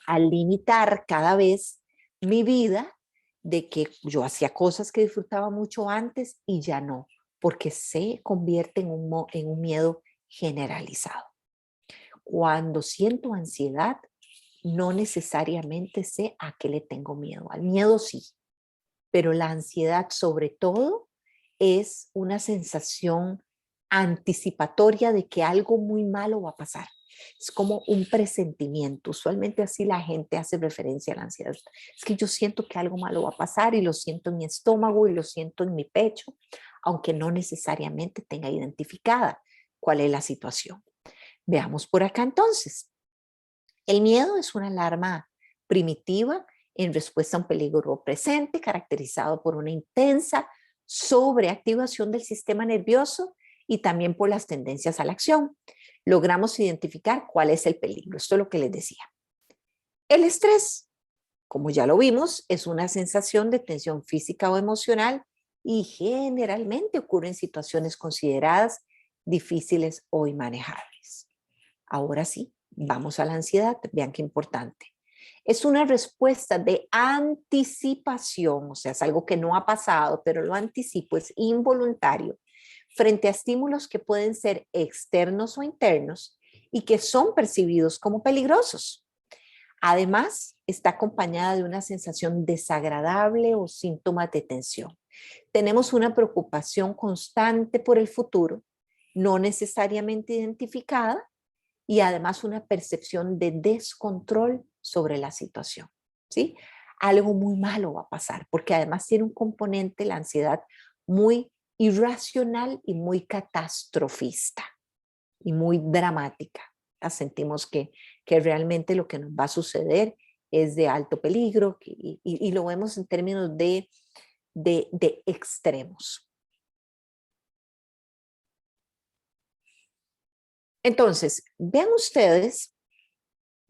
a limitar cada vez mi vida de que yo hacía cosas que disfrutaba mucho antes y ya no, porque se convierte en un miedo generalizado. Cuando siento ansiedad, no necesariamente sé a qué le tengo miedo. Al miedo sí, pero la ansiedad sobre todo es una sensación anticipatoria de que algo muy malo va a pasar. Es como un presentimiento. Usualmente así la gente hace referencia a la ansiedad. Es que yo siento que algo malo va a pasar y lo siento en mi estómago y lo siento en mi pecho, aunque no necesariamente tenga identificada cuál es la situación. Veamos por acá entonces. El miedo es una alarma primitiva en respuesta a un peligro presente, caracterizado por una intensa sobreactivación del sistema nervioso y también por las tendencias a la acción. Logramos identificar cuál es el peligro. Esto es lo que les decía. El estrés, como ya lo vimos, es una sensación de tensión física o emocional y generalmente ocurre en situaciones consideradas difíciles o inmanejables. Ahora sí, vamos a la ansiedad. Vean qué importante. Es una respuesta de anticipación, o sea, es algo que no ha pasado, pero lo anticipo, es involuntario, frente a estímulos que pueden ser externos o internos y que son percibidos como peligrosos. Además, está acompañada de una sensación desagradable o síntomas de tensión. Tenemos una preocupación constante por el futuro, no necesariamente identificada, y además una percepción de descontrol sobre la situación, ¿sí? Algo muy malo va a pasar, porque además tiene un componente, la ansiedad, muy irracional y muy catastrofista y muy dramática. Sentimos que realmente lo que nos va a suceder es de alto peligro y lo vemos en términos de extremos. Entonces, vean ustedes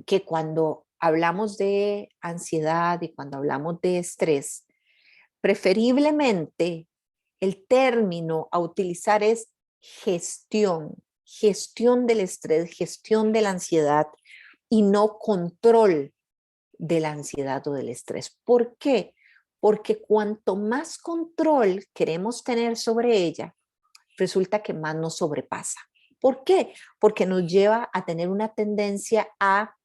que cuando hablamos de ansiedad y cuando hablamos de estrés, preferiblemente el término a utilizar es gestión del estrés, gestión de la ansiedad y no control de la ansiedad o del estrés. ¿Por qué? Porque cuanto más control queremos tener sobre ella, resulta que más nos sobrepasa. ¿Por qué? Porque nos lleva a tener una tendencia a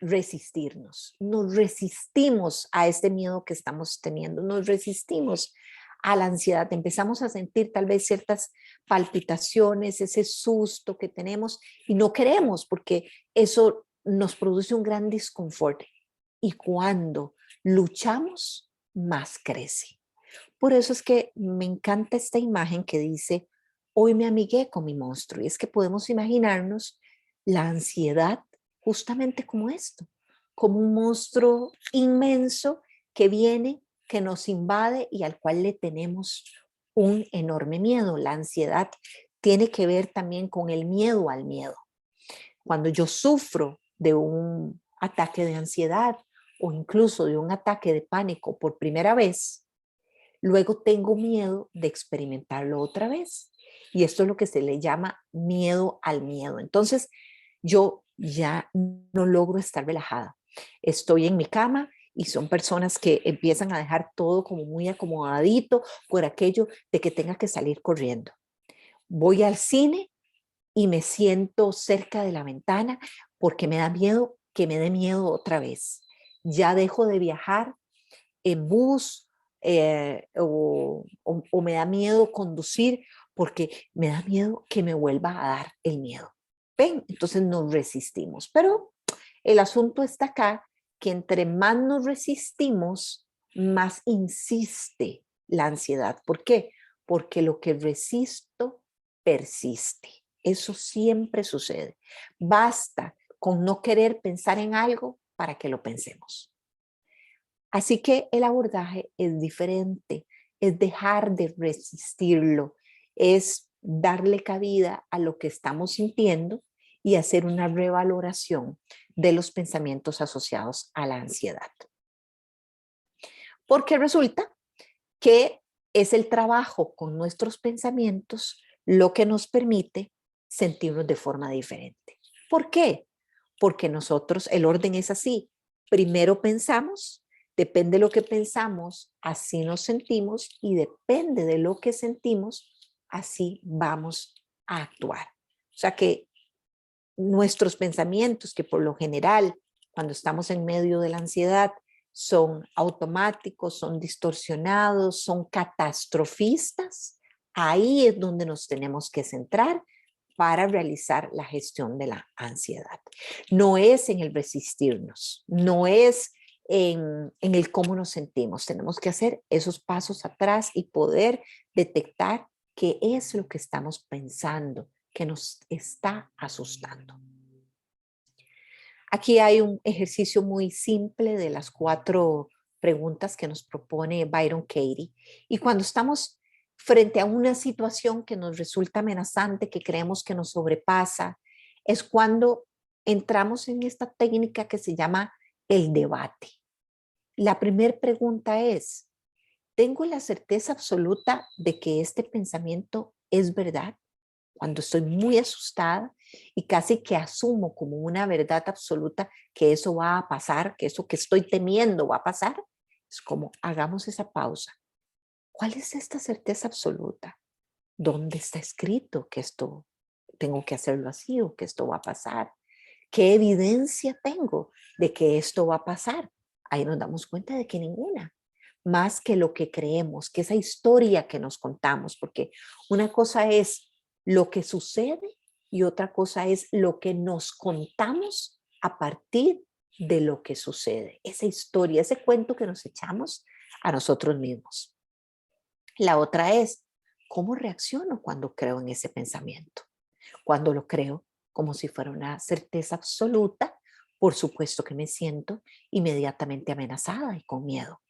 resistirnos. Nos resistimos a este miedo que estamos teniendo, nos resistimos a la ansiedad, empezamos a sentir tal vez ciertas palpitaciones, ese susto que tenemos y no queremos porque eso nos produce un gran disconfort. Y cuando luchamos, más crece. Por eso es que me encanta esta imagen que dice, hoy me amigué con mi monstruo. Y es que podemos imaginarnos la ansiedad justamente como esto, como un monstruo inmenso que viene, que nos invade y al cual le tenemos un enorme miedo. La ansiedad tiene que ver también con el miedo al miedo. Cuando yo sufro de un ataque de ansiedad o incluso de un ataque de pánico por primera vez, luego tengo miedo de experimentarlo otra vez. Y esto es lo que se le llama miedo al miedo. Entonces, yo ya no logro estar relajada. Estoy en mi cama y son personas que empiezan a dejar todo como muy acomodadito por aquello de que tenga que salir corriendo. Voy al cine y me siento cerca de la ventana porque me da miedo que me dé miedo otra vez. Ya dejo de viajar en bus o me da miedo conducir porque me da miedo que me vuelva a dar el miedo. ¿Ven? Entonces nos resistimos. Pero el asunto está acá, que entre más nos resistimos, más insiste la ansiedad. ¿Por qué? Porque lo que resisto persiste. Eso siempre sucede. Basta con no querer pensar en algo para que lo pensemos. Así que el abordaje es diferente, es dejar de resistirlo, es darle cabida a lo que estamos sintiendo y hacer una revaloración de los pensamientos asociados a la ansiedad. Porque resulta que es el trabajo con nuestros pensamientos lo que nos permite sentirnos de forma diferente. ¿Por qué? Porque nosotros, el orden es así. Primero pensamos, depende de lo que pensamos, así nos sentimos y depende de lo que sentimos, así vamos a actuar. O sea que nuestros pensamientos, que por lo general, cuando estamos en medio de la ansiedad, son automáticos, son distorsionados, son catastrofistas, ahí es donde nos tenemos que centrar para realizar la gestión de la ansiedad. No es en el resistirnos, no es en el cómo nos sentimos. Tenemos que hacer esos pasos atrás y poder detectar qué es lo que estamos pensando, que nos está asustando. Aquí hay un ejercicio muy simple de las 4 preguntas que nos propone Byron Katie. Y cuando estamos frente a una situación que nos resulta amenazante, que creemos que nos sobrepasa, es cuando entramos en esta técnica que se llama el debate. La primera pregunta es, ¿tengo la certeza absoluta de que este pensamiento es verdad? Cuando estoy muy asustada y casi que asumo como una verdad absoluta que eso va a pasar, que eso que estoy temiendo va a pasar, es como hagamos esa pausa. ¿Cuál es esta certeza absoluta? ¿Dónde está escrito que esto tengo que hacerlo así o que esto va a pasar? ¿Qué evidencia tengo de que esto va a pasar? Ahí nos damos cuenta de que ninguna, más que lo que creemos, que esa historia que nos contamos, porque una cosa es lo que sucede y otra cosa es lo que nos contamos a partir de lo que sucede. Esa historia, ese cuento que nos echamos a nosotros mismos. La otra es, ¿cómo reacciono cuando creo en ese pensamiento? Cuando lo creo como si fuera una certeza absoluta, por supuesto que me siento inmediatamente amenazada y con miedo.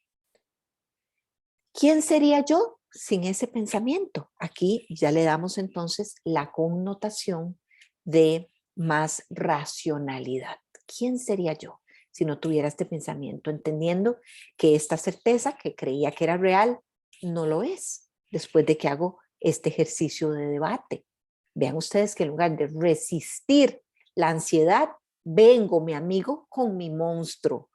¿Quién sería yo sin ese pensamiento? Aquí ya le damos entonces la connotación de más racionalidad. ¿Quién sería yo si no tuviera este pensamiento? Entendiendo que esta certeza que creía que era real no lo es después de que hago este ejercicio de debate. Vean ustedes que en lugar de resistir la ansiedad, vengo mi amigo con mi monstruo,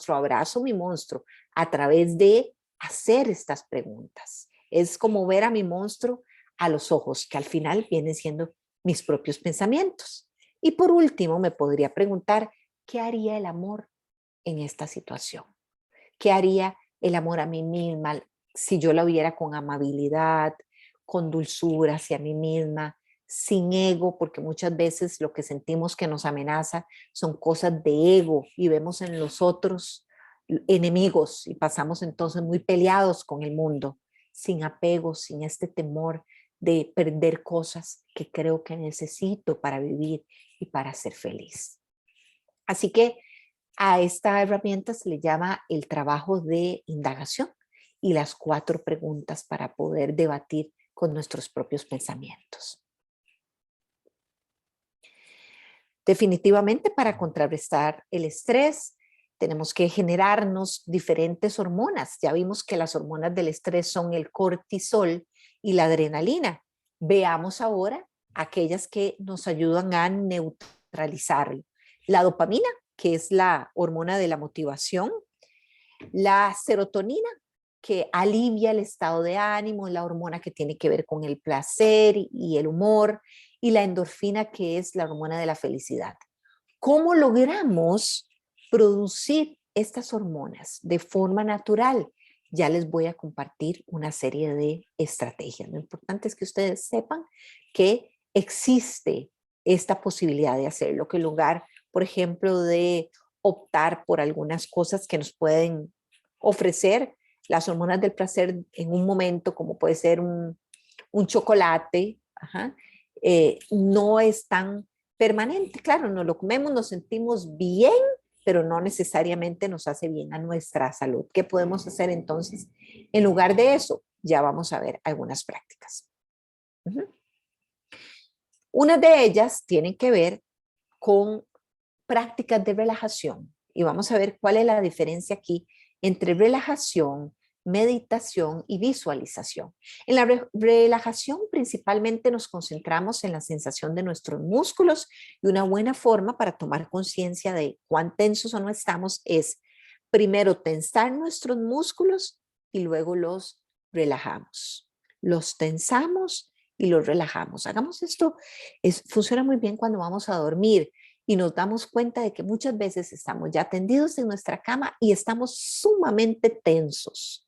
abrazo mi monstruo a través de hacer estas preguntas. Es como ver a mi monstruo a los ojos, que al final vienen siendo mis propios pensamientos. Y por último, me podría preguntar, ¿qué haría el amor en esta situación? ¿Qué haría el amor a mí misma si yo la viera con amabilidad, con dulzura hacia mí misma, sin ego? Porque muchas veces lo que sentimos que nos amenaza son cosas de ego y vemos en los otros enemigos y pasamos entonces muy peleados con el mundo, sin apego, sin este temor de perder cosas que creo que necesito para vivir y para ser feliz. Así que a esta herramienta se le llama el trabajo de indagación y las 4 preguntas para poder debatir con nuestros propios pensamientos. Definitivamente, para contrarrestar el estrés, tenemos que generarnos diferentes hormonas. Ya vimos que las hormonas del estrés son el cortisol y la adrenalina. Veamos ahora aquellas que nos ayudan a neutralizar neutralizarlo. La dopamina, que es la hormona de la motivación, la serotonina, que alivia el estado de ánimo, la hormona que tiene que ver con el placer y el humor, y la endorfina, que es la hormona de la felicidad. ¿Cómo logramos producir estas hormonas de forma natural? Ya les voy a compartir una serie de estrategias. Lo importante es que ustedes sepan que existe esta posibilidad de hacerlo, que en lugar, por ejemplo, de optar por algunas cosas que nos pueden ofrecer las hormonas del placer en un momento, como puede ser un chocolate, no es tan permanente. Claro, nos lo comemos, nos sentimos bien, pero no necesariamente nos hace bien a nuestra salud. ¿Qué podemos hacer entonces en lugar de eso? Ya vamos a ver algunas prácticas. Una de ellas tiene que ver con prácticas de relajación y vamos a ver cuál es la diferencia aquí entre relajación, meditación y visualización. En la relajación principalmente nos concentramos en la sensación de nuestros músculos y una buena forma para tomar conciencia de cuán tensos o no estamos es primero tensar nuestros músculos y luego los relajamos. Los tensamos y los relajamos. Hagamos esto, funciona muy bien cuando vamos a dormir y nos damos cuenta de que muchas veces estamos ya tendidos en nuestra cama y estamos sumamente tensos.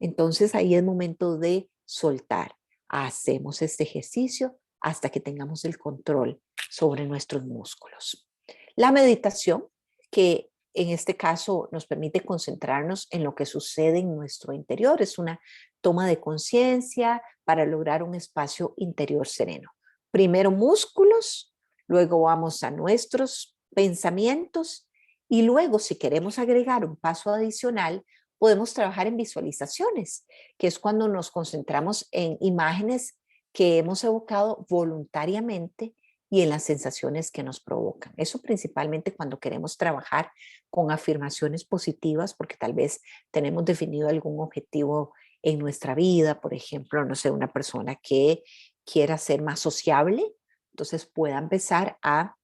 Entonces ahí es momento de soltar. Hacemos este ejercicio hasta que tengamos el control sobre nuestros músculos. La meditación, que en este caso nos permite concentrarnos en lo que sucede en nuestro interior, es una toma de conciencia para lograr un espacio interior sereno. Primero músculos, luego vamos a nuestros pensamientos y luego, si queremos agregar un paso adicional, podemos trabajar en visualizaciones, que es cuando nos concentramos en imágenes que hemos evocado voluntariamente y en las sensaciones que nos provocan. Eso principalmente cuando queremos trabajar con afirmaciones positivas, porque tal vez tenemos definido algún objetivo en nuestra vida, por ejemplo, no sé, una persona que quiera ser más sociable, entonces pueda empezar a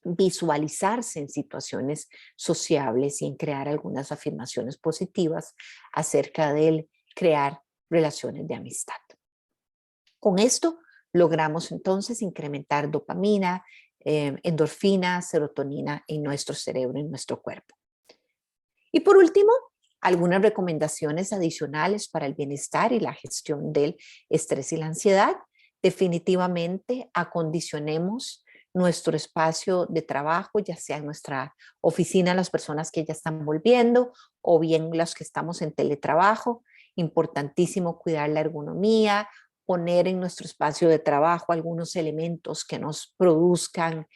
visualizarse en situaciones sociables y en crear algunas afirmaciones positivas acerca del crear relaciones de amistad. Con esto logramos entonces incrementar dopamina, endorfina, serotonina en nuestro cerebro, en nuestro cuerpo. Y por último, algunas recomendaciones adicionales para el bienestar y la gestión del estrés y la ansiedad. Definitivamente acondicionemos nuestro espacio de trabajo, ya sea en nuestra oficina, las personas que ya están volviendo o bien los que estamos en teletrabajo. Importantísimo cuidar la ergonomía, poner en nuestro espacio de trabajo algunos elementos que nos produzcan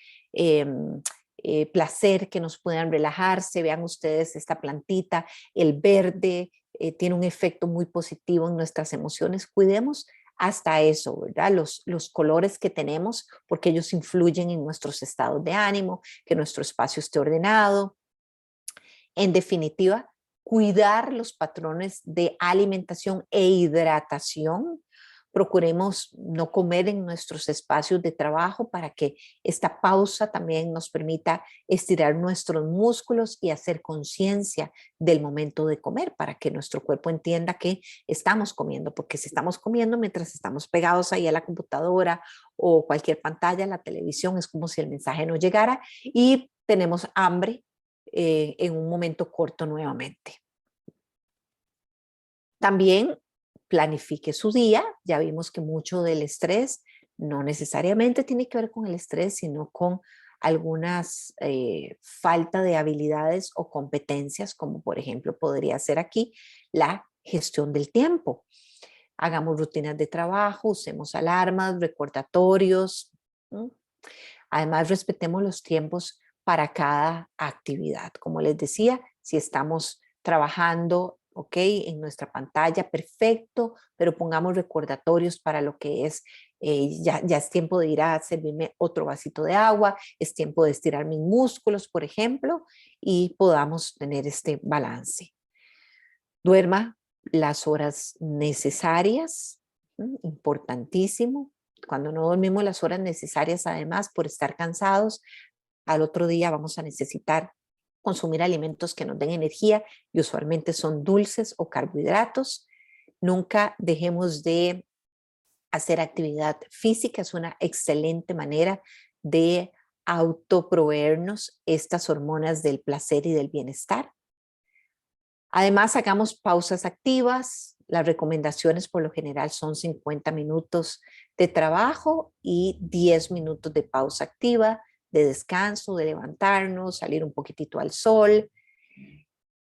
placer, que nos puedan relajarse. Vean ustedes esta plantita, el verde, tiene un efecto muy positivo en nuestras emociones. Cuidemos hasta eso, ¿verdad? Los colores que tenemos, porque ellos influyen en nuestros estados de ánimo, que nuestro espacio esté ordenado. En definitiva, cuidar los patrones de alimentación e hidratación. Procuremos no comer en nuestros espacios de trabajo para que esta pausa también nos permita estirar nuestros músculos y hacer conciencia del momento de comer para que nuestro cuerpo entienda que estamos comiendo, porque si estamos comiendo mientras estamos pegados ahí a la computadora o cualquier pantalla, la televisión, es como si el mensaje no llegara y tenemos hambre en un momento corto nuevamente. También planifique su día. Ya vimos que mucho del estrés no necesariamente tiene que ver con el estrés, sino con algunas falta de habilidades o competencias, como por ejemplo podría ser aquí la gestión del tiempo. Hagamos rutinas de trabajo, usemos alarmas, recordatorios. Además, respetemos los tiempos para cada actividad. Como les decía, si estamos trabajando, ok, en nuestra pantalla, perfecto, pero pongamos recordatorios para lo que es, ya es tiempo de ir a servirme otro vasito de agua, es tiempo de estirar mis músculos, por ejemplo, y podamos tener este balance. Duerma las horas necesarias, importantísimo. Cuando no dormimos las horas necesarias, además, por estar cansados, al otro día vamos a necesitar consumir alimentos que nos den energía y usualmente son dulces o carbohidratos. Nunca dejemos de hacer actividad física, es una excelente manera de autoproveernos estas hormonas del placer y del bienestar. Además, hagamos pausas activas. Las recomendaciones por lo general son 50 minutos de trabajo y 10 minutos de pausa activa, de descanso, de levantarnos, salir un poquitito al sol.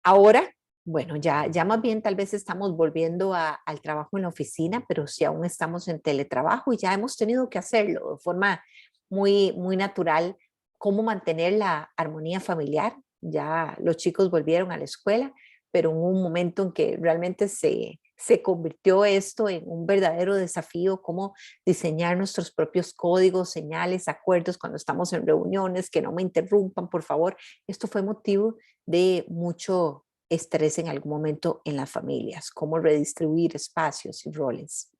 Ahora, bueno, ya más bien tal vez estamos volviendo al trabajo en la oficina, pero si aún estamos en teletrabajo y ya hemos tenido que hacerlo de forma muy natural, cómo mantener la armonía familiar. Ya los chicos volvieron a la escuela, pero hubo un momento en que realmente se convirtió esto en un verdadero desafío, cómo diseñar nuestros propios códigos, señales, acuerdos cuando estamos en reuniones, que no me interrumpan, por favor. Esto fue motivo de mucho estrés en algún momento en las familias, cómo redistribuir espacios y roles.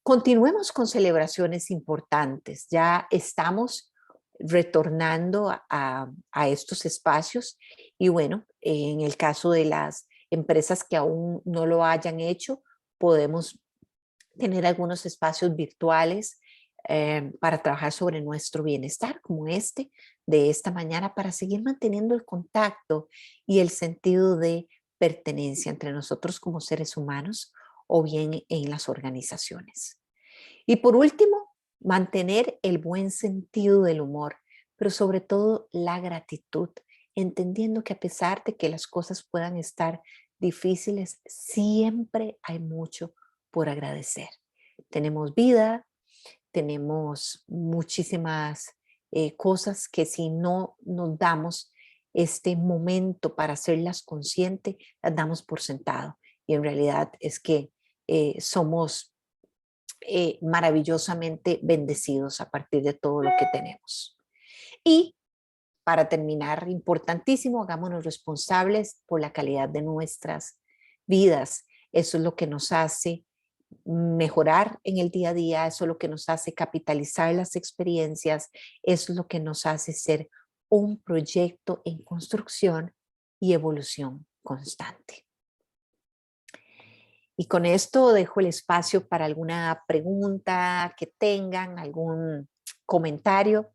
Continuemos con celebraciones importantes. Ya estamos retornando a estos espacios y bueno, en el caso de las empresas que aún no lo hayan hecho, podemos tener algunos espacios virtuales para trabajar sobre nuestro bienestar, como este de esta mañana, para seguir manteniendo el contacto y el sentido de pertenencia entre nosotros como seres humanos o bien en las organizaciones. Y por último, mantener el buen sentido del humor, pero sobre todo la gratitud, entendiendo que a pesar de que las cosas puedan estar difíciles, siempre hay mucho por agradecer. Tenemos vida, tenemos muchísimas cosas que si no nos damos este momento para hacerlas conscientes, las damos por sentado. Y en realidad es que somos maravillosamente bendecidos a partir de todo lo que tenemos. Y para terminar, importantísimo, hagámonos responsables por la calidad de nuestras vidas. Eso es lo que nos hace mejorar en el día a día, eso es lo que nos hace capitalizar las experiencias, eso es lo que nos hace ser un proyecto en construcción y evolución constante. Y con esto dejo el espacio para alguna pregunta que tengan, algún comentario.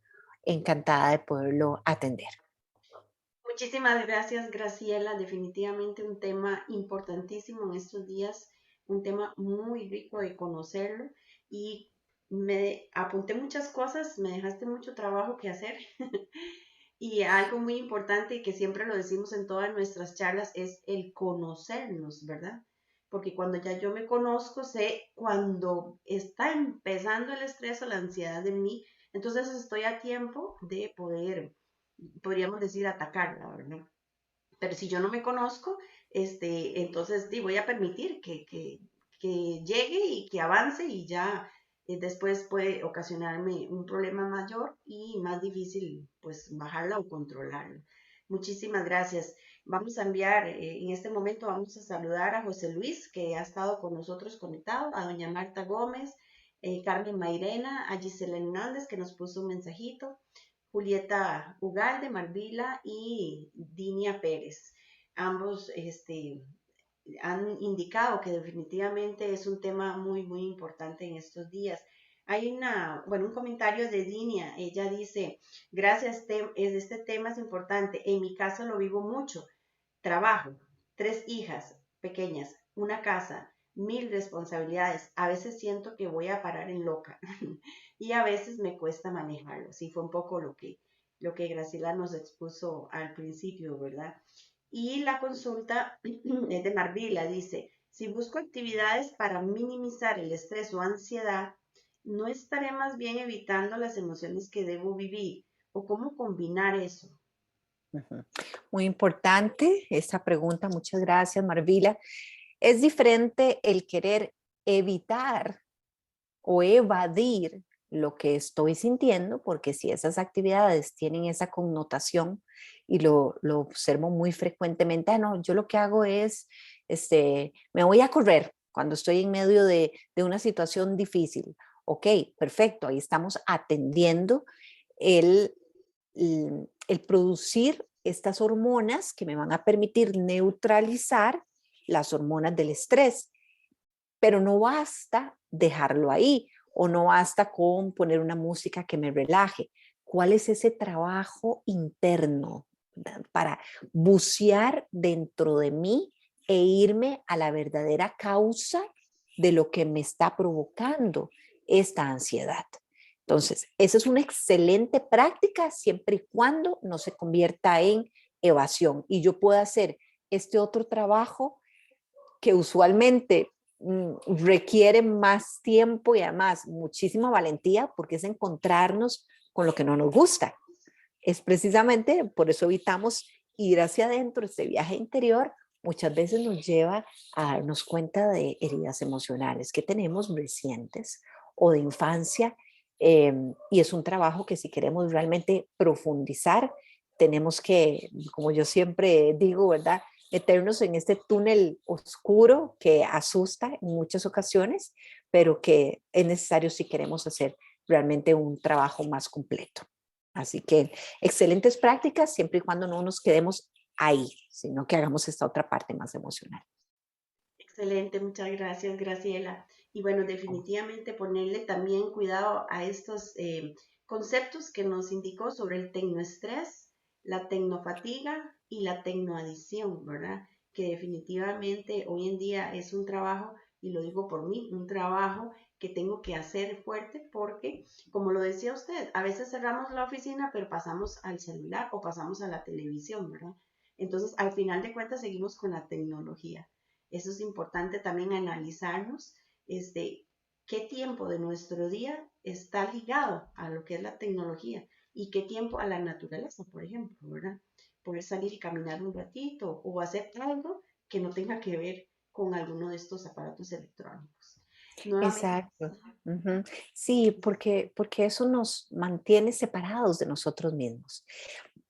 Encantada de poderlo atender. Muchísimas gracias, Graciela. Definitivamente un tema importantísimo en estos días, un tema muy rico de conocerlo y me apunté muchas cosas, me dejaste mucho trabajo que hacer y algo muy importante y que siempre lo decimos en todas nuestras charlas es el conocernos, ¿verdad? Porque cuando ya yo me conozco, sé cuando está empezando el estrés o la ansiedad en mí, entonces estoy a tiempo de poder, podríamos decir, atacarla, ¿verdad? Pero si yo no me conozco, entonces voy a permitir que llegue y que avance y ya después puede ocasionarme un problema mayor y más difícil pues bajarla o controlarla. Muchísimas gracias. Vamos a enviar, en este momento vamos a saludar a José Luis, que ha estado con nosotros conectado, a doña Marta Gómez, Carmen Mairena, a Gisela Hernández, que nos puso un mensajito, Julieta Ugalde, Marvila y Dinia Pérez. Ambos han indicado que definitivamente es un tema muy importante en estos días. Hay un comentario de Dinia. Ella dice, gracias, este tema es importante. En mi caso lo vivo mucho. Trabajo, 3 hijas pequeñas, una casa, 1000 responsabilidades. A veces siento que voy a parar en loca y a veces me cuesta manejarlo. Sí, fue un poco lo que Graciela nos expuso al principio, ¿verdad? Y la consulta es de Marvila, dice, si busco actividades para minimizar el estrés o ansiedad, ¿no estaré más bien evitando las emociones que debo vivir? ¿O cómo combinar eso? Muy importante esta pregunta, muchas gracias, Marvila. Es diferente el querer evitar o evadir lo que estoy sintiendo, porque si esas actividades tienen esa connotación y lo observo muy frecuentemente, no, yo lo que hago es, me voy a correr cuando estoy en medio de una situación difícil. Ok, perfecto, ahí estamos atendiendo el el producir estas hormonas que me van a permitir neutralizar las hormonas del estrés. Pero no basta dejarlo ahí o no basta con poner una música que me relaje. ¿Cuál es ese trabajo interno para bucear dentro de mí e irme a la verdadera causa de lo que me está provocando esta ansiedad? Entonces, esa es una excelente práctica siempre y cuando no se convierta en evasión y yo pueda hacer este otro trabajo que usualmente requiere más tiempo y además muchísima valentía porque es encontrarnos con lo que no nos gusta. Es precisamente por eso evitamos ir hacia adentro. Este viaje interior muchas veces nos lleva a darnos cuenta de heridas emocionales que tenemos recientes o de infancia, y es un trabajo que si queremos realmente profundizar, tenemos que, como yo siempre digo, ¿verdad?, meternos en este túnel oscuro que asusta en muchas ocasiones, pero que es necesario si queremos hacer realmente un trabajo más completo. Así que excelentes prácticas siempre y cuando no nos quedemos ahí, sino que hagamos esta otra parte más emocional. Excelente, muchas gracias, Graciela. Y bueno, definitivamente ponerle también cuidado a estos conceptos que nos indicó sobre el tecnoestrés, la tecnofatiga y la tecnoadicción, ¿verdad? Que definitivamente hoy en día es un trabajo, y lo digo por mí, un trabajo que tengo que hacer fuerte porque, como lo decía usted, a veces cerramos la oficina, pero pasamos al celular o pasamos a la televisión, ¿verdad? Entonces, al final de cuentas, seguimos con la tecnología. Eso es importante también analizarnos, qué tiempo de nuestro día está ligado a lo que es la tecnología y qué tiempo a la naturaleza, por ejemplo, ¿verdad? Poder salir y caminar un ratito o hacer algo que no tenga que ver con alguno de estos aparatos electrónicos. Nuevamente, Exacto. Ujú. Sí, porque eso nos mantiene separados de nosotros mismos.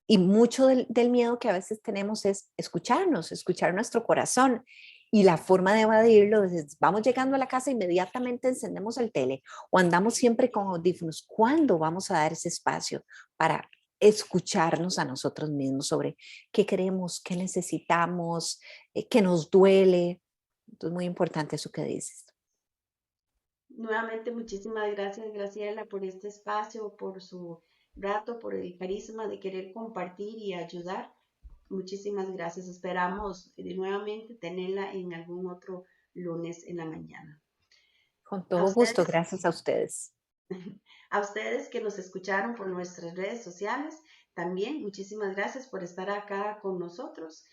Y mucho del miedo que a veces tenemos es escucharnos, escuchar nuestro corazón. Y la forma de evadirlo es, vamos llegando a la casa, inmediatamente encendemos el tele o andamos siempre con audífonos. ¿Cuándo vamos a dar ese espacio para escucharnos a nosotros mismos sobre qué queremos, qué necesitamos, qué nos duele? Entonces, muy importante eso que dices. nuevamente, muchísimas gracias, Graciela, por este espacio, por su rato, por el carisma de querer compartir y ayudar. Muchísimas gracias. Esperamos nuevamente tenerla en algún otro lunes en la mañana. Con A todo gusto, ustedes, gracias a ustedes. a ustedes que nos escucharon por nuestras redes sociales, también muchísimas gracias por estar acá con nosotros.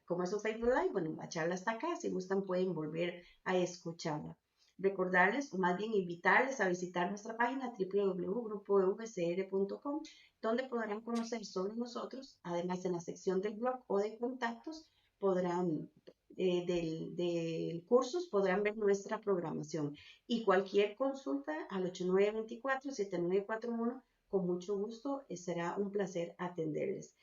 Como es un Facebook Live, bueno, la charla está acá. Si gustan, pueden volver a escucharla. Recordarles, o más bien invitarles a visitar nuestra página www.grupovcr.com, donde podrán conocer sobre nosotros. Además, en la sección del blog o de contactos, podrán, del cursos, podrán ver nuestra programación. Y cualquier consulta al 8924-7941, con mucho gusto, será un placer atenderles.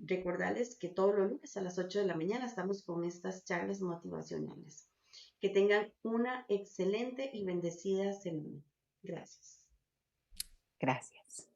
Recordarles que todos los lunes a las 8 de la mañana estamos con estas charlas motivacionales. Que tengan una excelente y bendecida semana. Gracias. Gracias.